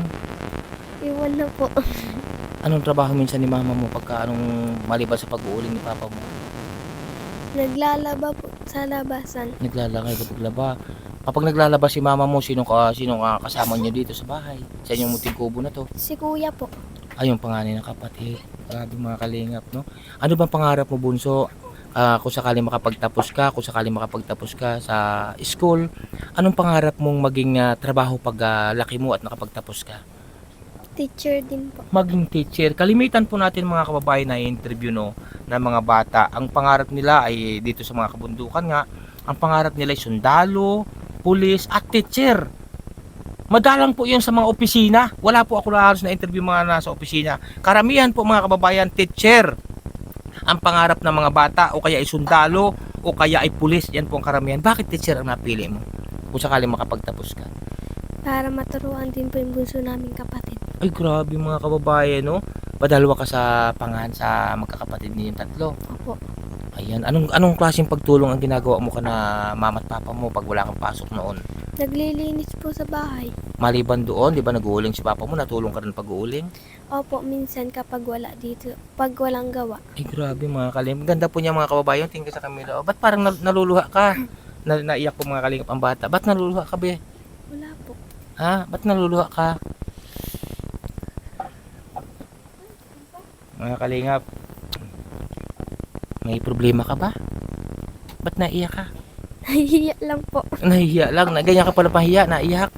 Iwan na po. Anong trabaho minsan ni mama mo pagka anong maliban sa pag-uuling ni papa mo? Naglalaba po sa labasan. Naglalakay kapag laba. Kapag naglalaba si mama mo, sino kasama niyo dito sa bahay? Sa inyong munting kubo na to? Si kuya po. Ay, yung panganay ng kapatid. Grabe mga kalingap, no? Ano bang pangarap mo, bunso? Kung sakali kung sakali makapagtapos ka sa school, anong pangarap mong maging trabaho pag laki mo at nakapagtapos ka? Teacher din po. Maging teacher. Kalimitan po natin mga kababayan na interview no, na mga bata. Ang pangarap nila ay dito sa mga kabundukan nga, ang pangarap nila ay sundalo, pulis at teacher. Madalang po yun sa mga opisina. Wala po ako halos na interview mga nasa opisina. Karamihan po mga kababayan, teacher ang pangarap ng mga bata, o kaya ay sundalo, o kaya ay pulis. Yan po ang karamihan. Bakit teacher ang napili mo kung sakali makapagtapos ka? Para maturuan din po yung bunso naming kapatid. Ay grabe mga kababayan, no? Padalwa ka sa sa magkakapatid ninyong tatlo. Opo. Ayan, anong klaseng pagtulong ang ginagawa mo ka na mama at papa mo pag wala kang pasok noon? Naglilinis po sa bahay. Maliban doon, di ba nag-uuling si papa mo, natulong ka rin pag-uuling? Opo, minsan kapag wala dito, pag walang gawa. Ay grabe mga kalingap. Ganda po niya mga kababayan, tingin ka sa camera. Oh, ba't parang naluluha ka? Naiyak po mga kalingap ang bata. Ba't naluluha ka be? Wala po. Ha? Ba't naluluha ka? Mga kalingap, may problema ka ba? Ba't naiyak ka? Nahihiya lang po. Nahihiya lang, na ganyan ka pala pahiya, naiyak.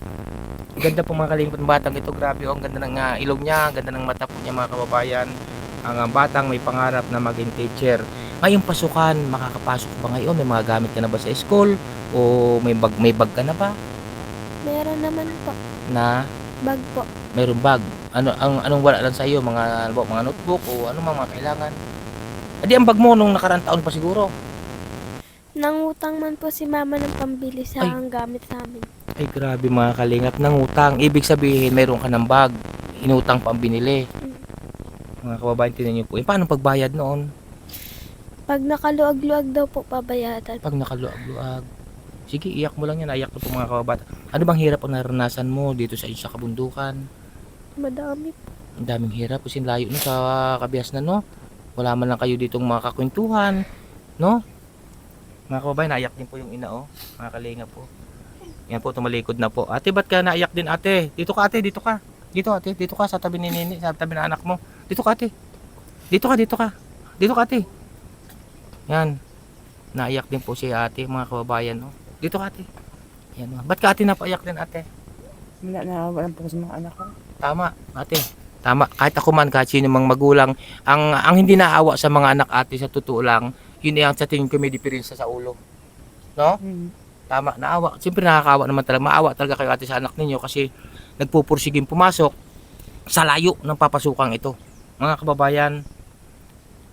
Ganda po mga kalingap ng batang ito, grabe oh, ang ganda ng ilong niya, ang ganda ng mata po niya mga kababayan. Ang batang may pangarap na maging teacher. Ngayong pasukan, makakapasok ba ngayon? May mga gamit ka na ba sa school? O may bag ka na ba? Meron naman po. Na Bag po. mayroong bag. Anong wala lang sa iyo, mga notebook o ano mga kailangan? Adi ang bag mo nung nakarang taon pa siguro. Nangutang man po si mama ng pambili sa Ay. ang gamit sa amin. Ay grabe mga kalingap, nangutang. Ibig sabihin mayroon ka ng bag, inutang pa ang binili. Mga kababayan, tinan niyo po. Paano pagbayad noon? Pag nakaluag-luag daw po pabayadan. Pag nakaluag-luag. Sige, iyak mo lang yan. Iyak na po mga kababayan. Ano bang hirap ang naranasan mo dito sa kabundukan? Madami po. Ang daming hirap kasi layo no sa Kabiasnan, no? Wala man lang kayo ditong mga kakwentuhan, no? Mga kababayan, naiyak din po yung ina, oh. Mga kalingap po. Yan po, tumalikod na po. Ate, ba't ka naiyak din, ate? Dito ka, ate, dito ka. Dito, ate, dito ka sa tabi ni Nini, sa tabi ng anak mo. Dito ka, ate. Dito ka, dito ka. Dito ka, ate. Yan. Naiyak din po si ate, mga kababayan, no? Dito ka, ate. Yan, ba't ka, ate, napaiyak din, ate? Naawa lang po sa mga anak ko. Tama, ate. Tama. Kahit ako man, kahit sino mang magulang, ang hindi naawa sa mga anak ate, sa totoo lang, yun ang sa tingin ko may diferensya sa ulo. No? Tama, naawa. Siyempre nakakaawa naman talaga. Maawa talaga kayo ate sa anak ninyo kasi nagpupursiging pumasok sa layo ng papasukang ito. Mga kababayan,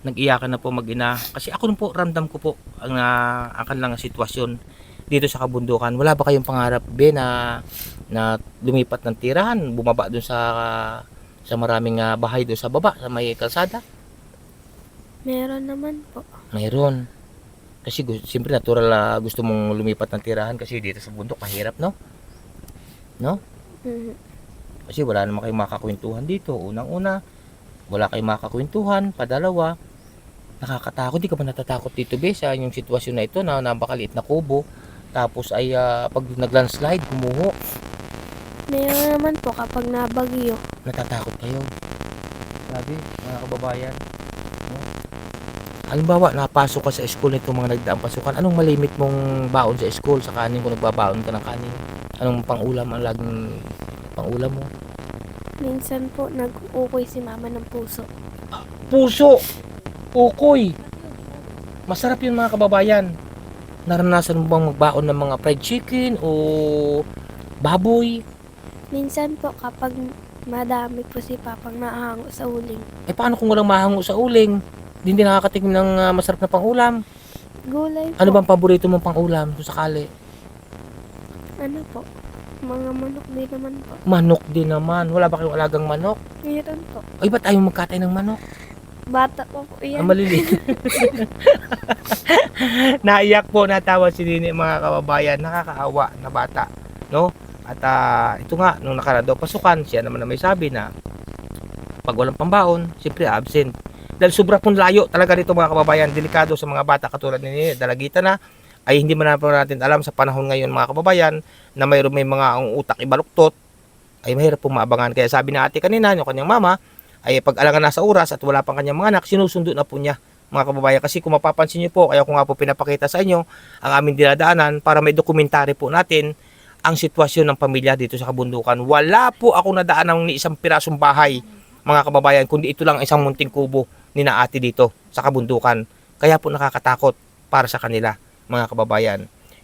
nag-iyakan na po mag-ina. Kasi ako po, ramdam ko po ang kanilang sitwasyon dito sa kabundukan. Wala ba kayong pangarap, be, na lumipat ng tirahan, bumaba dun sa maraming bahay doon sa baba, sa may kalsada? Meron naman po. Mayroon. Kasi siyempre natural gusto mong lumipat ng tirahan kasi dito sa bundok mahirap, no? No? Mhm. Kasi wala naman kayong makakwentuhan dito. Unang-una, wala kayong makakwentuhan. Padalawa, nakakatakot. Di ka ba natatakot dito, be, sa yung sitwasyon na ito na napakaliit na kubo? Tapos ay pag nag-landslide, gumuho. Meron naman po kapag nabagyo. Natatakot kayo. Grabe, mga kababayan. No? Halimbawa, napasok ka sa school nito mga nagdaang pasukan. Anong malimit mong baon sa school? Sa kanin kung nagbabaon ka ng kanin? Anong pang-ulam ang laging pang-ulam mo? Minsan po nag-ukoy si mama ng puso. Puso! Ukoy! Masarap yun mga kababayan. Naranasan mo bang magbaon ng mga fried chicken o baboy? Minsan po kapag madami po si papang naahango sa uling. Eh paano kung walang mahango sa uling? Hindi nakakatingin ng masarap na pang-ulam. Gulay po. Ano bang paborito mong pang-ulam kung sakali? Ano po? Mga manok din naman po. Manok din naman. Wala ba kayong alagang manok? Meron po. Ay, ba't ayaw magkatay ng manok? Bata po po yan. Ang maliliit. Naiyak po, natawa si Nini mga kababayan. Nakakaawa na bata. No? At ito nga, nung nakaraan daw pasukan, siya naman na may sabi na Pag walang pambaon, siyempre absent. Dahil sobra pong layo talaga dito mga kababayan, delikado sa mga bata katulad ni Dalagita na, ay hindi man po natin alam sa panahon ngayon mga kababayan, na mayroon may mga ang utak ibaluktot, ay mahirap pong maabangan. Kaya sabi ni ate kanina, yung kanyang mama, ay pag alangan nasa oras at wala pang kanyang mga anak, sinusundo na po niya mga kababayan. Kasi kung mapapansin niyo po, kaya ko nga po pinapakita sa inyo ang aming dinadaanan para may dokumentary po natin ang sitwasyon ng pamilya dito sa kabundukan. Wala po ako nadaan ng isang pirasong bahay mga kababayan, kundi ito lang isang munting kubo ni na ate dito sa kabundukan. Kaya po nakakatakot para sa kanila mga kababayan.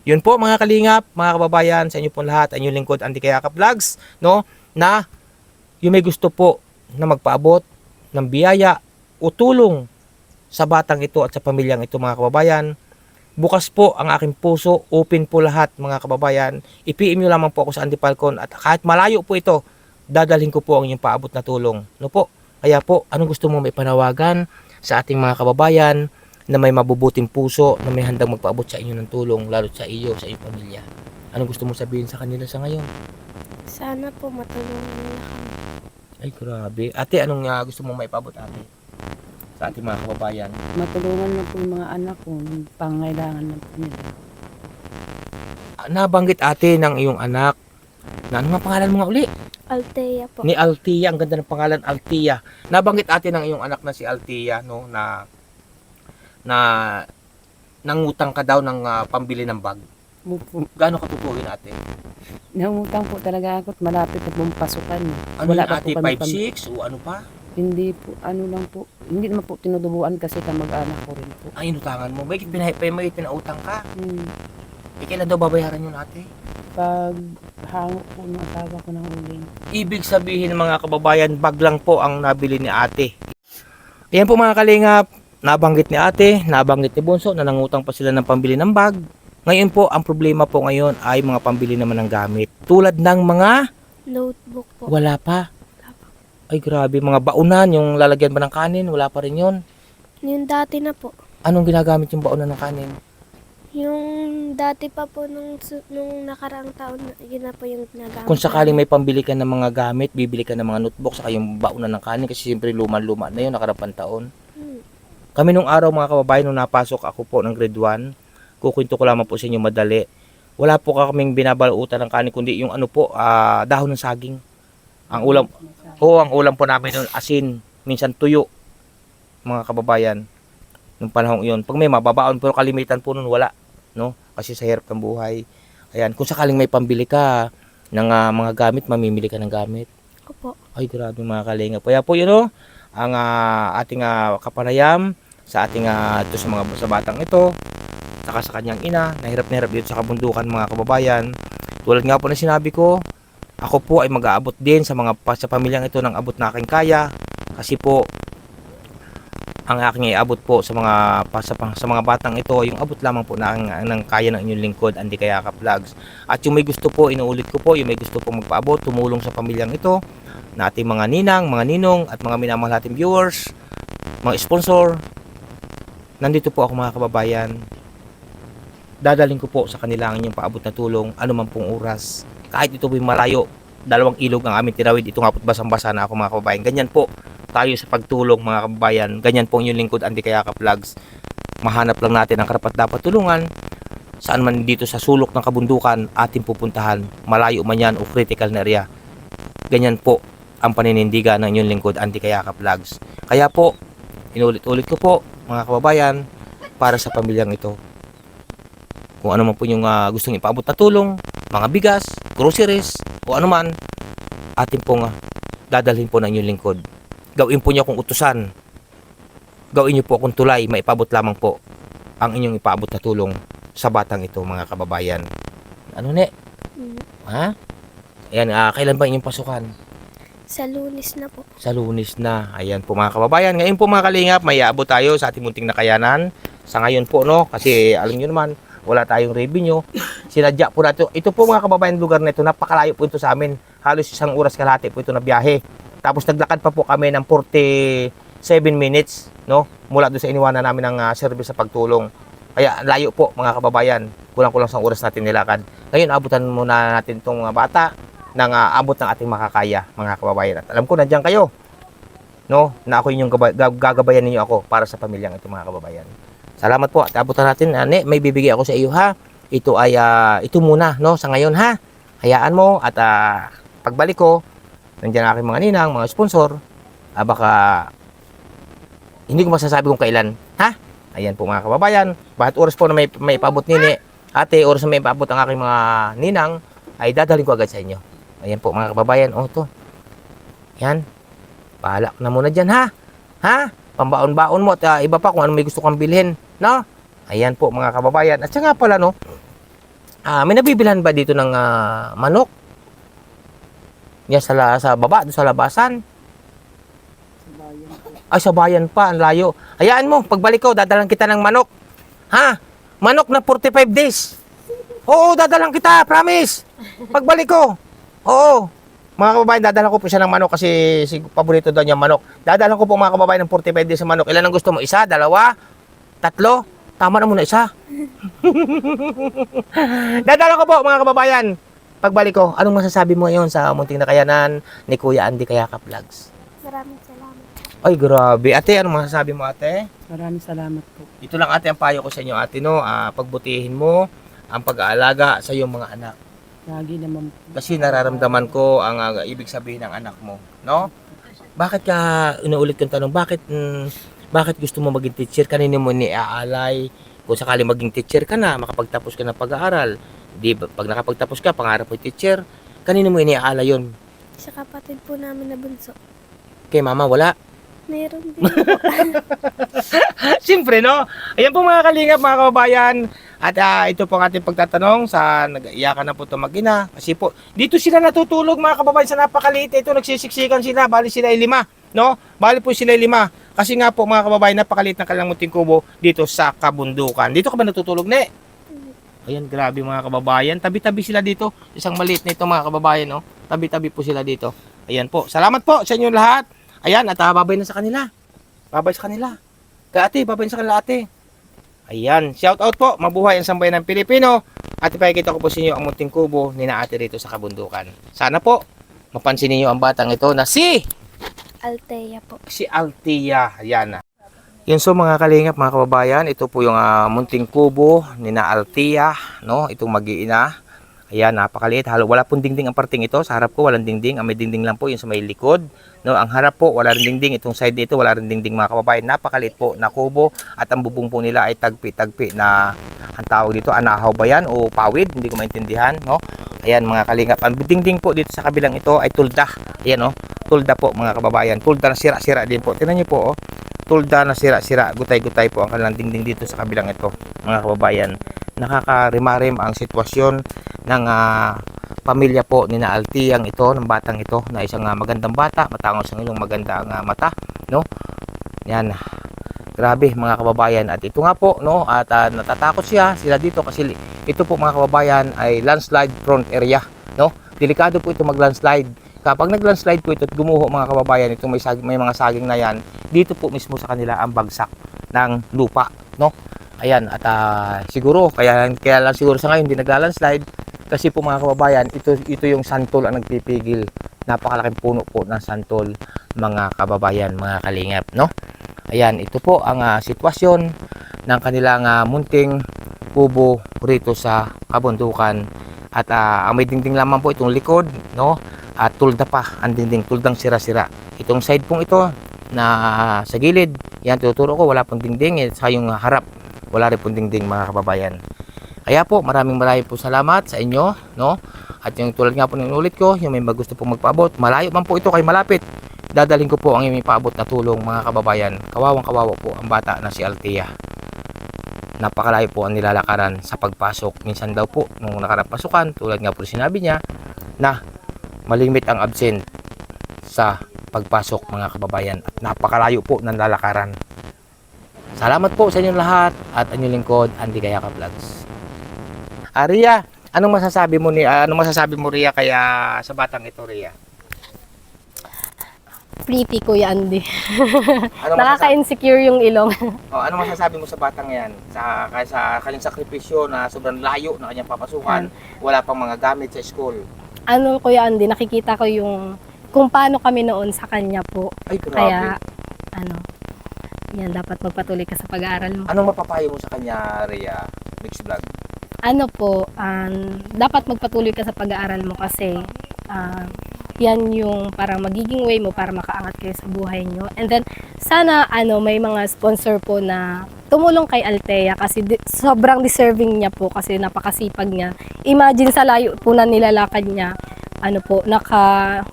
Yun po mga kalingap, mga kababayan, sa inyo po lahat, ang inyong lingkod Andy Kayakap Vlogs, no, na yung may gusto po na magpaabot ng biyaya o tulong sa batang ito at sa pamilyang ito mga kababayan, bukas po ang aking puso, open po lahat mga kababayan. I-PM nyo lamang po ako sa Andy Falcon at kahit malayo po ito, dadalhin ko po ang inyong paabot na tulong. No po? Kaya po, anong gusto mo may panawagan sa ating mga kababayan na may mabubuting puso, na may handang magpaabot sa inyo ng tulong, lalo sa iyo, sa iyong pamilya? Anong gusto mo sabihin sa kanila sa ngayon? Sana po matulungan nila kami. Ay, grabe. Ate, anong gusto mong maipaabot ate sa ating mga kababayan? Matulungan na po yung mga anak ko, yung pangailangan na po nila. Nabanggit ate ng iyong anak na ano nga pangalan mo nga uli? Althea po. Ni Althea, ang ganda ng pangalan, Althea. Nabanggit ate ng iyong anak na si Althea, no, na nangutang ka daw ng pambili ng bag. Opo. Gaano katutuhin ate? Nangutang po talaga ako at malapit na pong pasukan. Ano Wala yung pa ate, po kami 5'6" o ano pa? Hindi po, ano lang po. Hindi naman po tinutubuan kasi kamag-anak ko rin po. Ay, inutangan mo. Bakit may pinautang ka? Hmm. Kailan daw babayaran yun ate? Pag hango po ng asawa ko ng uling. Ibig sabihin mga kababayan, bag lang po ang nabili ni ate. Ayan po mga kalingap, nabanggit ni ate, nabanggit ni Bunso na nangutang pa sila ng pambili ng bag. Ngayon po, ang problema po ngayon ay mga pambili naman ng gamit. Tulad ng mga Notebook po. wala pa. Ay grabe, mga baunan, yung lalagyan ba ng kanin, wala pa rin yun. Yung dati na po. Anong ginagamit yung baunan ng kanin? Yung dati pa po nung nakaraang taon, yun na po yung ginagamit. Kung sakaling may pambili ka ng mga gamit, bibili ka ng mga notebook, saka yung baunan ng kanin, kasi siyempre luma-luma na yun, nakarapan taon. Kami nung araw mga kababayan, nung napasok ako po ng grade 1, kukwento ko lamang po sa inyo madali. Wala po kaming binabalutan ng kanin, kundi yung ano po, dahon ng saging. Ang ulam po namin nun, asin, minsan tuyo, mga kababayan. Nung panahon yun, pag may mababaon, pero kalimitan po nun wala, no? Kasi sa hirap ng buhay. Ayan, kung sakaling may pambili ka ng mga gamit, mamimili ka ng gamit. Opo. Ay, grabe mga kalingap. Kaya po yun, no? Ang ating kapanayam sa ating ito sa batang ito, saka sa kanyang ina, nahirap dito sa kabundukan mga kababayan. Tulad nga po na sinabi ko, ako po ay mag-aabot din sa sa pamilyang ito ng abot na aking kaya, kasi po ang aking iabot po sa mga batang ito, yung abot lamang po ng kaya ng inyong lingkod, Andy Kayakap Vlogs. At yung may gusto po, inuulit ko po, yung may gusto po magpaabot, tumulong sa pamilyang ito, na ating mga ninang, mga ninong, at mga minamahal nating viewers, mga sponsor, nandito po ako mga kababayan. Dadaling ko po sa kanila ang inyong paabot na tulong, anuman pong oras. Kahit ito po'y malayo, 2 ilog ang aming tinawid, ito nga po't basang-basa na ako mga kababayan. Ganyan po tayo sa pagtulong mga kababayan. Ganyan po ang inyong lingkod, Andy Kayakap Vlogs. Mahanap lang natin ang karapat dapat tulungan. Saan man dito sa sulok ng kabundukan ating pupuntahan, malayo man yan o critical na area. Ganyan po ang paninindigan ng inyong lingkod, Andy Kayakap Vlogs. Kaya po, inulit-ulit ko po mga kababayan, para sa pamilyang ito. Kung ano man po yung gustong ipaabot na tulong, mga bigas, groceries, o ano man, atin pong dadalhin po ng inyong lingkod. Gawin po niyo akong utusan. Gawin niyo po akong tulay, maipabot lamang po ang inyong ipaabot na tulong sa batang ito mga kababayan. Ano ne? Ha? Ayan, kailan ba inyong pasukan? Sa Lunes na po. Sa Lunes na. Ayan po mga kababayan. Ngayon po mga kalingap, may aabot tayo sa ating munting nakayanan. Sa ngayon po, no? Kasi alam nyo naman, wala tayong revenue. Sinadya po natin. Ito po mga kababayan, lugar na ito, napakalayo po ito sa amin. Halos 1 oras kalahati po ito na biyahe. Tapos naglakad pa po kami ng 47 minutes, no? Mula doon sa iniwanan namin ng service sa pagtulong. Kaya layo po mga kababayan. Kulang-kulang sa oras natin nilakad. Ngayon, abutan muna natin itong bata ng abot ng ating makakaya, mga kababayan. At alam ko, nandiyan kayo. no, na ako yung gagabayan ninyo ako para sa pamilyang ito mga kababayan. Salamat po at abutan natin. May bibigay ako sa iyo ha. Ito ay ito muna no sa ngayon ha. Hayaan mo at pagbalik ko nandiyan aking mga ninang, mga sponsor. Baka hindi ko masasabi kung kailan ha. Ayan po mga kababayan. Bahat oras po na may paabot nini. Ate, oras na may paabot ang aking mga ninang ay dadalhin ko agad sa inyo. Ayan po mga kababayan. Oh to. Yan. Bahala na muna dyan ha. Ha? Pambaon-baon mo at iba pa kung ano may gusto kang bilhin. No? Ayan po mga kababayan. At saka pala no, may nabibilhan ba dito ng manok? Yan sa baba, doon sa labasan. Ay, sa bayan pa, ang layo. Hayaan mo, pagbalik ko, dadalang kita ng manok. Ha? Manok na 45 days. Oo, dadalang kita, promise. Pagbalik ko. Oo. Mga kababayan, dadalang ko po siya ng manok kasi paborito daw niya manok. Dadalang ko po mga kababayan ng 45 days sa manok. Ilan ang gusto mo? Isa, dalawa, tatlo? Tama na muna isa. Dadalang ko po mga kababayan. Pagbalik ko, anong masasabi mo ngayon sa munting nakayanan ni Kuya Andy Kayakap Vlogs? Maraming salamat. Ay, grabe. Ate, anong masasabi mo ate? Maraming salamat po. Ito lang ate ang payo ko sa inyo ate no. Pagbutihin mo ang pag-aalaga sa iyong mga anak. Lagi naman po. Kasi nararamdaman ko ang ibig sabihin ng anak mo, no? Bakit ka inuulit kong tanong, bakit gusto mo maging teacher? Kanino mo niaalay? Kung sakali maging teacher ka na, makapagtapos ka ng pag-aaral, di ba, pag nakapagtapos ka, pangarap mo teacher, kanino mo iniaalay yun? Sa kapatid po namin na bunso. Kay mama, wala? Meron din. Siyempre, no? Ayan po mga kalingap, mga kababayan. At ito po ang ating pagtatanong sa nag-iyakan na po ito mag-ina. Kasi po, dito sila natutulog mga kababayan sa napakaliit. Ito, nagsisiksikan sila. Bali sila ay 5. No? Bali po sila ay 5. Kasi nga po mga kababayan, napakaliit ng kanilang munting kubo dito sa kabundukan. Dito ka ba natutulog, ne? Ayan, grabe mga kababayan. Tabi-tabi sila dito. Isang maliit na ito mga kababayan. No? Tabi-tabi po sila dito. Ayan po. Salamat po sa inyo lahat. Ayan, at babay na sa kanila. Babay sa kanila. Kaya ate, babay na sa kanila ate. Ayan, shout out po. Mabuhay ang sambayan ng Pilipino. At ipakikita ko po sa inyo ang munting kubo ni na ate rito sa kabundukan. Sana po, mapansin niyo ang batang ito na si Althea po. Althea. Ayan na. Yun so mga kalingap, mga kababayan, ito po yung munting kubo ni na Althea, no? Itong mag-iina. Ayan, napakaliit. Wala pong dingding ang parting ito. Sa harap ko, walang dingding. Ang may dingding lang po yung sa may likod. No, ang harap po, wala rin dingding. Itong side dito, wala rin dingding mga kababayan. Napakaliit po na kubo. At ang bubong po nila ay tagpi-tagpi na, ang tawag dito, anahaw ba yan o pawid? Hindi ko maintindihan. No? Ayan mga kalingap. Ang dingding po dito sa kabilang ito ay tulda. Ayan o, tulda po mga kababayan. Tulda na sira-sira din po. Tingnan niyo po o. Tulda na sira-sira. Gutay-gutay po ang kanilang dingding dito sa kabilang ito mga kababayan. Nakakarimarim ang sitwasyon ng pamilya po ni na Althea ito, ng batang ito na isang magandang bata, matangos ang ilong, maganda ang mata, no? Yan. Grabe mga kababayan. At ito nga po, no, at natatakot sila dito kasi ito po mga kababayan ay landslide prone area, no? Delikado po ito mag-landslide. Kapag nag-landslide po ito at gumuho mga kababayan, ito may mga saging na yan, dito po mismo sa kanila ang bagsak ng lupa, no? Ayan, at siguro, kaya lang siguro sa ngayon hindi nag-landslide kasi po mga kababayan, ito yung santol ang nagpipigil. Napakalaking puno po ng santol mga kababayan, mga kalingap, no? Ayan, ito po ang sitwasyon ng kanilang munting kubo rito sa kabundukan. At ang may dingding lamang po itong likod, no? At tulda pa ang dingding, tuldang sira-sira. Itong side pong ito na sa gilid, yan tuturo ko, wala pong dingding, sa yung harap, wala rin pong dingding mga kababayan. Kaya po, maraming po salamat sa inyo, no? At yung tulad nga po ng ulit ko, yung may gusto pong magpaabot, malayo man po ito kay malapit, dadalhin ko po ang may paabot na tulong mga kababayan. Kawawang-kawawa po ang bata na si Althea. Napakalayo po ang nilalakaran sa pagpasok. Minsan daw po, nung nakarang pasukan, tulad nga po sinabi niya, na malimit ang absent sa pagpasok mga kababayan. At napakalayo po ng lalakaran. Salamat po sa inyong lahat at inyong lingkod, Andy Kayakap Vlogs. Ria, anong masasabi mo Ria kaya sa batang ito Ria? Pretty, Kuya Andy. Anong Nakaka-insecure yung ilong. ano masasabi mo sa batang yan? Sa kanyang sakripisyo na sobrang layo na kanyang papasukan, wala pang mga gamit sa school. Ano, Kuya Andy, nakikita ko yung kung paano kami noon sa kanya po. Ay, grabe. Kaya, ano, yan, dapat magpatuloy ka sa pag-aaral mo. Anong mapapayo mo sa kanya, Rhea? Mix Vlog. Ano po, dapat magpatuloy ka sa pag-aaral mo kasi yan yung parang magiging way mo para makaangat kayo sa buhay nyo. And then, sana may mga sponsor po na tumulong kay Althea kasi sobrang deserving niya po kasi napakasipag niya. Imagine sa layo po na nilalakad niya, naka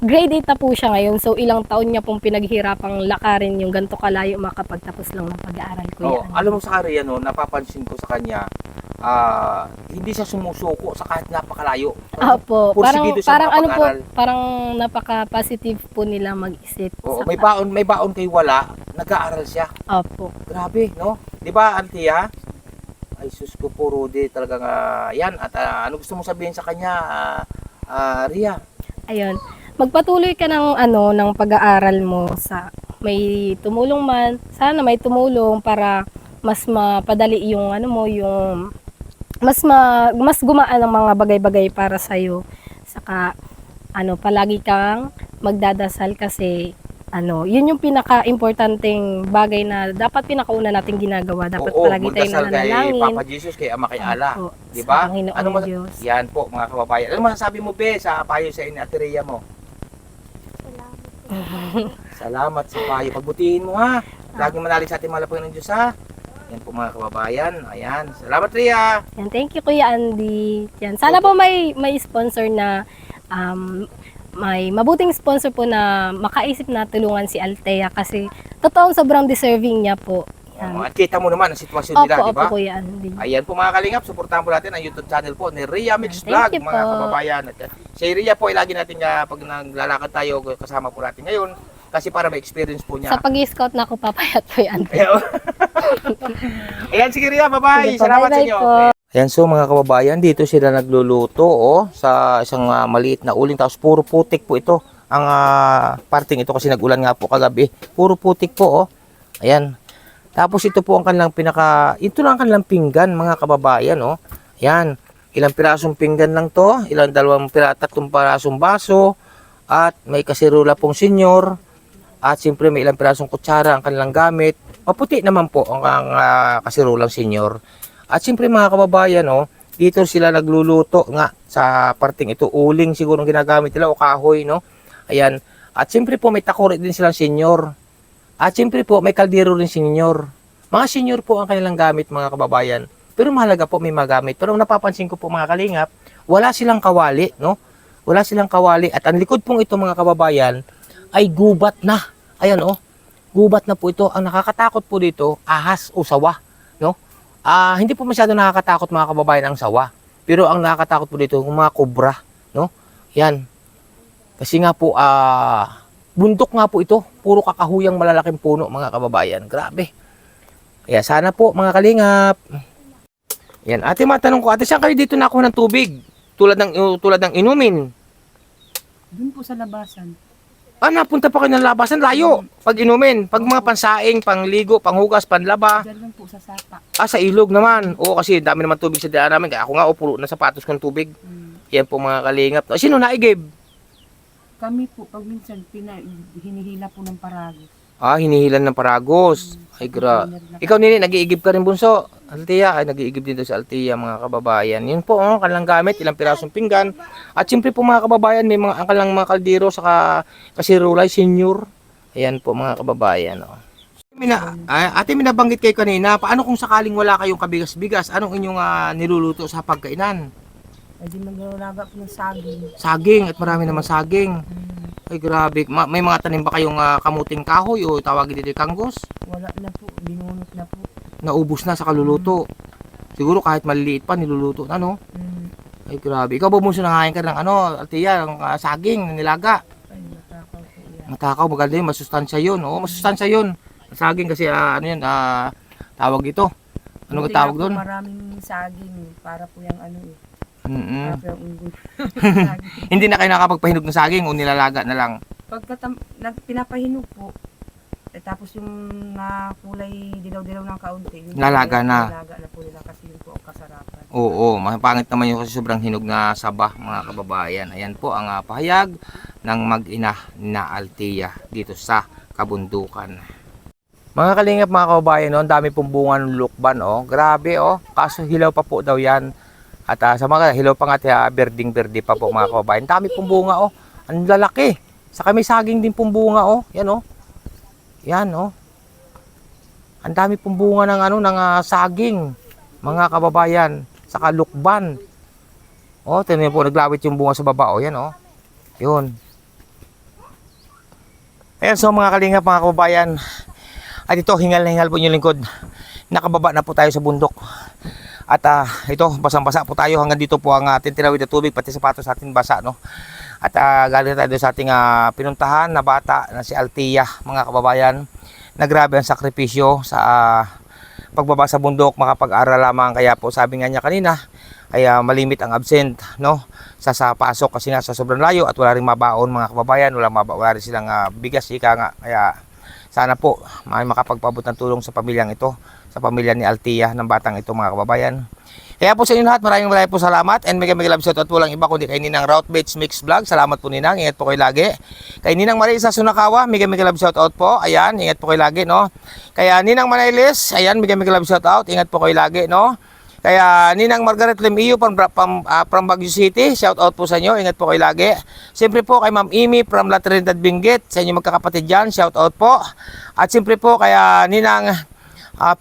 grade 8 na po siya ngayon. So, ilang taon niya pong pinaghirapang lakarin yung ganito kalayo makapagtapos lang ng pag-aaral ko. Oh, alam mo sa Rhea, no, napapansin ko sa kanya, hindi siya sumusuko sa kahit napakalayo. Opo, Porsigido siya parang makapag-aral. parang napaka-positive po nila mag-isip. Oo, may baon kay wala, nag-aaral siya. Opo. Grabe, no? 'Di ba, Althea? Ay, sus ko po, Rudy, talagang yan. At ano gusto mong sabihin sa kanya, Rhea? Ayun. Magpatuloy ka ng pag-aaral mo sa may tumulong man. Sana may tumulong para mas mapadali yung yung mas gumaan ang mga bagay-bagay para sa iyo. Saka palagi kang magdadasal kasi yun yung pinaka-importanting bagay na dapat pinakauna nating ginagawa. Dapat palagi tayong nananalangin. Kay Papa Jesus, kay Ama, kay Allah. Opo, Di ba? sa Panginoong Diyos. Yan po, mga kababayan. Ano masasabi mo, Be, sa payo sa inyo, Ate Rhea mo? Salamat sa payo. Pagbutihin mo, ha? Laging manalig sa ating mahal na Panginoon Diyos, ha? Yan po, mga kababayan. Ayan. Salamat, Rhea. Yan, thank you, Kuya Andy. Yan. Sana po may sponsor na may mabuting sponsor po na makaisip na tulungan si Althea kasi totoong sobrang deserving niya po. Yan. At kita mo naman ang sitwasyon nila, di ba? Opo, Kuya Andy. Ayan po, mga kalingap, suportahan po natin ang YouTube channel po ni Rhea Mix Thank Vlog, you mga po. kababayan. At si Rhea po ay lagi natin pag naglalakad tayo, kasama po natin ngayon kasi para may experience po niya. Sa pag-scout na ako papayat, Kuya Andy. Ayan, sige Rhea, bye-bye. Sige po, Salamat sa bye-bye inyo. po. Ayan, so mga kababayan, dito sila nagluluto sa isang maliit na uling. Tapos puro putik po ito. Ang parting ito kasi nagulan nga po kagabi. Puro putik po, Ayan. Tapos ito po ang kanilang ito lang ang kanilang pinggan, mga kababayan, Ayan. Ilang pirasong pinggan lang to. Tatlong pirasong baso. At may kasirola pong senyor. At siyempre may ilang pirasong kutsara ang kanilang gamit. Maputi naman po ang kasirolang senyor. At siyempre mga kababayan, dito sila nagluluto nga sa parting ito. Uling siguro ginagamit nila o kahoy, Ayan. At siyempre po may takore din silang senyor. At siyempre po may kaldero rin senyor. Mga senyor po ang kanilang gamit, mga kababayan. Pero mahalaga po may magamit. Pero napapansin ko po, mga kalingap, wala silang kawali, Wala silang kawali. At ang likod pong ito, mga kababayan, ay gubat na. Ayan, gubat na po ito. Ang nakakatakot po dito, ahas o sawa, hindi po masyado nakakatakot, mga kababayan, ang sawa. Pero ang nakakatakot po dito, yung mga kobra, Yan. Kasi nga po, bundok nga po ito. Puro kakahuyang malalaking puno, mga kababayan. Grabe. Kaya sana po, mga kalingap. Yan. Ate, matanong ko, ate, saan kayo dito nakuha ng tubig? Tulad ng inumin. Doon po sa labasan. Napunta pa kayo ng labasan, layo. Pag inumin, pag mga pansaing, pangligo, panghugas, panlaba. Diyan lang po sa sapa. Sa ilog naman. Oo, kasi dami naman tubig sa daan namin. Kaya ako nga, pulo na sapatos ko ng tubig. Yan po, mga kalingap. Sino naigib? Kami po, pag minsan, hinihila po ng paragos. Hinihilan ng paragos. Ay, Ikaw, Nini, nag-iigib ka rin, bunso. Althea, ay nag-iigib din sa Althea, mga kababayan. Yun po, kanilang gamit, ilang pirasong pinggan. At siyempre po, mga kababayan, may ang kanilang mga kaldero, saka kasirulay, senyor. Ayan po, mga kababayan. Ate, minabanggit kayo kanina, paano kung sakaling wala kayong kabigas-bigas? Anong inyong niluluto sa pagkainan? Pwede maglalaga po ng saging. Saging, at marami naman saging. Ay, grabe. May mga tanim ba kayong kamuting kahoy o tawagin dito kanggos? Wala na po, binunot na po. Naubos na sa kaluluto. Siguro kahit maliliit pa, niluluto na, Ay, grabe. Ikaw ba, bunso, nangain ka ng Althea, ng saging, ng nilaga? Ay, matakaw po yan. Matakaw, maganda yun, masustansya yun. Masustansya yun. Saging kasi, tawag ito. Ano Buti ang tawag nga po, doon? maraming saging, para po yung Mm-mm. para po yung unggoy. Hindi na kayo nakapagpahinog ng saging o nilalaga na lang? Pinapahinog po. Tapos yung kulay dilaw-dilaw ng kaunti. Yun Lalaga na. Lalaga na po nila kasi yun po ang kasarapan. Oo, pangit naman yung kasi sobrang hinog na saba, mga kababayan. Ayan po ang pahayag ng mag-ina na Althea dito sa kabundukan. Mga kalingap, mga kababayan, no, ang dami pong bunga ng lukban, oh. Grabe, oh. Kaso hilaw pa po daw yan. At sa mga hilaw pa nga, berding-berde pa po, mga kababayan. Dami pong bunga, oh. Ang lalaki. Saka may saging din pong bunga, oh. Yan, oh. Yan, oh. Ang dami pong bunga ng saging, mga kababayan. Saka lukban. Oh, tingnan po, naglawit yung bunga sa baba, oh. Yan, oh. Yun. Ayan, so mga kalingap, mga kababayan. At ito, hingal na hingal po yung lingkod. Nakababa na po tayo sa bundok. At ito, basang-basa po tayo. Hanggang dito po ang ating tinawid na tubig, pati sapatos sa ating basa, no? At galing tayo sa ating pinuntahan na bata na si Althea, mga kababayan. Nagrabe ang sakripisyo sa pagbaba sa bundok, makapag-aral lamang. Kaya po sabi nga niya kanina, ay malimit ang absent, no? Sa pasok kasi nga sa sobrang layo at wala rin mabaon, mga kababayan. Wala rin silang bigas, ika nga. Kaya sana po may makapagpaabot ng tulong sa pamilyang ito, sa pamilya ni Althea ng batang ito, mga kababayan. Kaya po sa inyo lahat, maraming po salamat and mega love shout out po lang iba kundi kay Ninang Route Baits Mix Vlog. Salamat po Ninang, ingat po kayo lagi. Kay Ninang Marisa Sunakawa, mega love shout out po. Ayan, ingat po kayo lagi, no. Kaya Ninang Manailis, ayan, mega love shout out, ingat po kayo lagi, no. Kaya Ninang Margaret Lemiyo from Baguio City, shout out po sa inyo, ingat po kayo lagi. Siyempre po kay Ma'am Imi from La Trinidad Benguet, sa inyo magkakapatid dyan, shout out po. At siyempre po kaya Ninang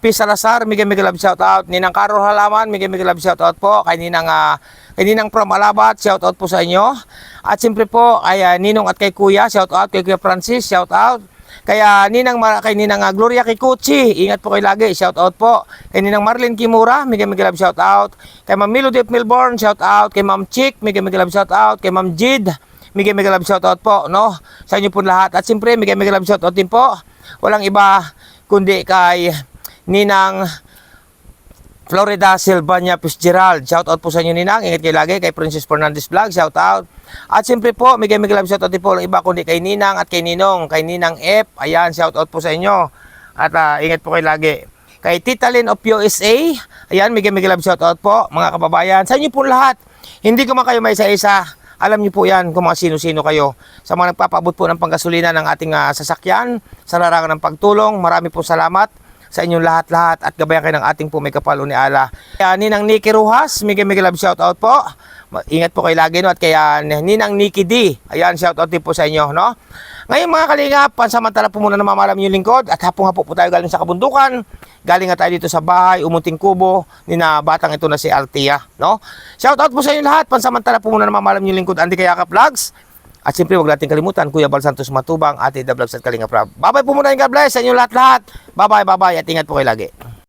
P. Salazar, mega love shout out. Ninang Carol Halaman, mega love shout out po. Kay Ninang from Alabat, shout out po sa inyo. At siyempre po kay Ninong at kay Kuya, shout out. Kay Kuya Francis, shout out. Kaya kay Ninang Gloria Kikuchi, ingat po kayo lagi, shout out po. Kay Ninang Marlene Kimura, mega love shout out. Kay Ma'am Melody of Melbourne, shout out. Kay Ma'am Chick, mega love shout out. Kay Ma'am Jid, mega love shout out po, no? Sa inyo po lahat. At siyempre, mega love shout out din po. Walang iba kundi kay Ninang Florida Silvania Fitzgerald, shout out po sa inyo Ninang, ingat kayo lagi. Kay Princess Fernandez Vlog, shout out. At siyempre po, mega love shout out din po lang iba kundi kay Ninang at kay Ninong, kay Ninang F, ayan, shout out po sa inyo. At ingat po kayo lagi. Kay Tita Lynn of USA, ayan, mega love shout out po, mga kababayan. Sa inyo po lahat, hindi ko man kayo may isa-isa. Alam niyo po yan kung mga sino-sino kayo. Sa mga nagpapaabot po ng panggasolina ng ating sasakyan, sa larangan ng pagtulong, marami po salamat sa inyong lahat-lahat at gabayan kayo ng ating po may kapalo ni Ala. Kaya Ninang Nikki Ruhas, mega love shout out po. Ingat po kayo lagi, no? At kaya Ninang Nikki D, ayan, shout out din po sa inyo, no? Ngayon mga kalingap, pansamantala po muna namamalam yung lingkod at hapong-hapo po tayo galing sa kabundukan. Galing nga tayo dito sa bahay, umunting kubo ni na batang ito na si Althea, no? Shout out po sa inyo lahat, pansamantala po muna namamalam yung lingkod, Andy Kayaka Vlogs. At siyempre, huwag natin kalimutan, Kuya Bal Santos Matubang, Ate The Vlogs at Kalinga Prab. Bye-bye po muna, God bless sa inyo lahat-lahat. Bye-bye at ingat po kayo lagi.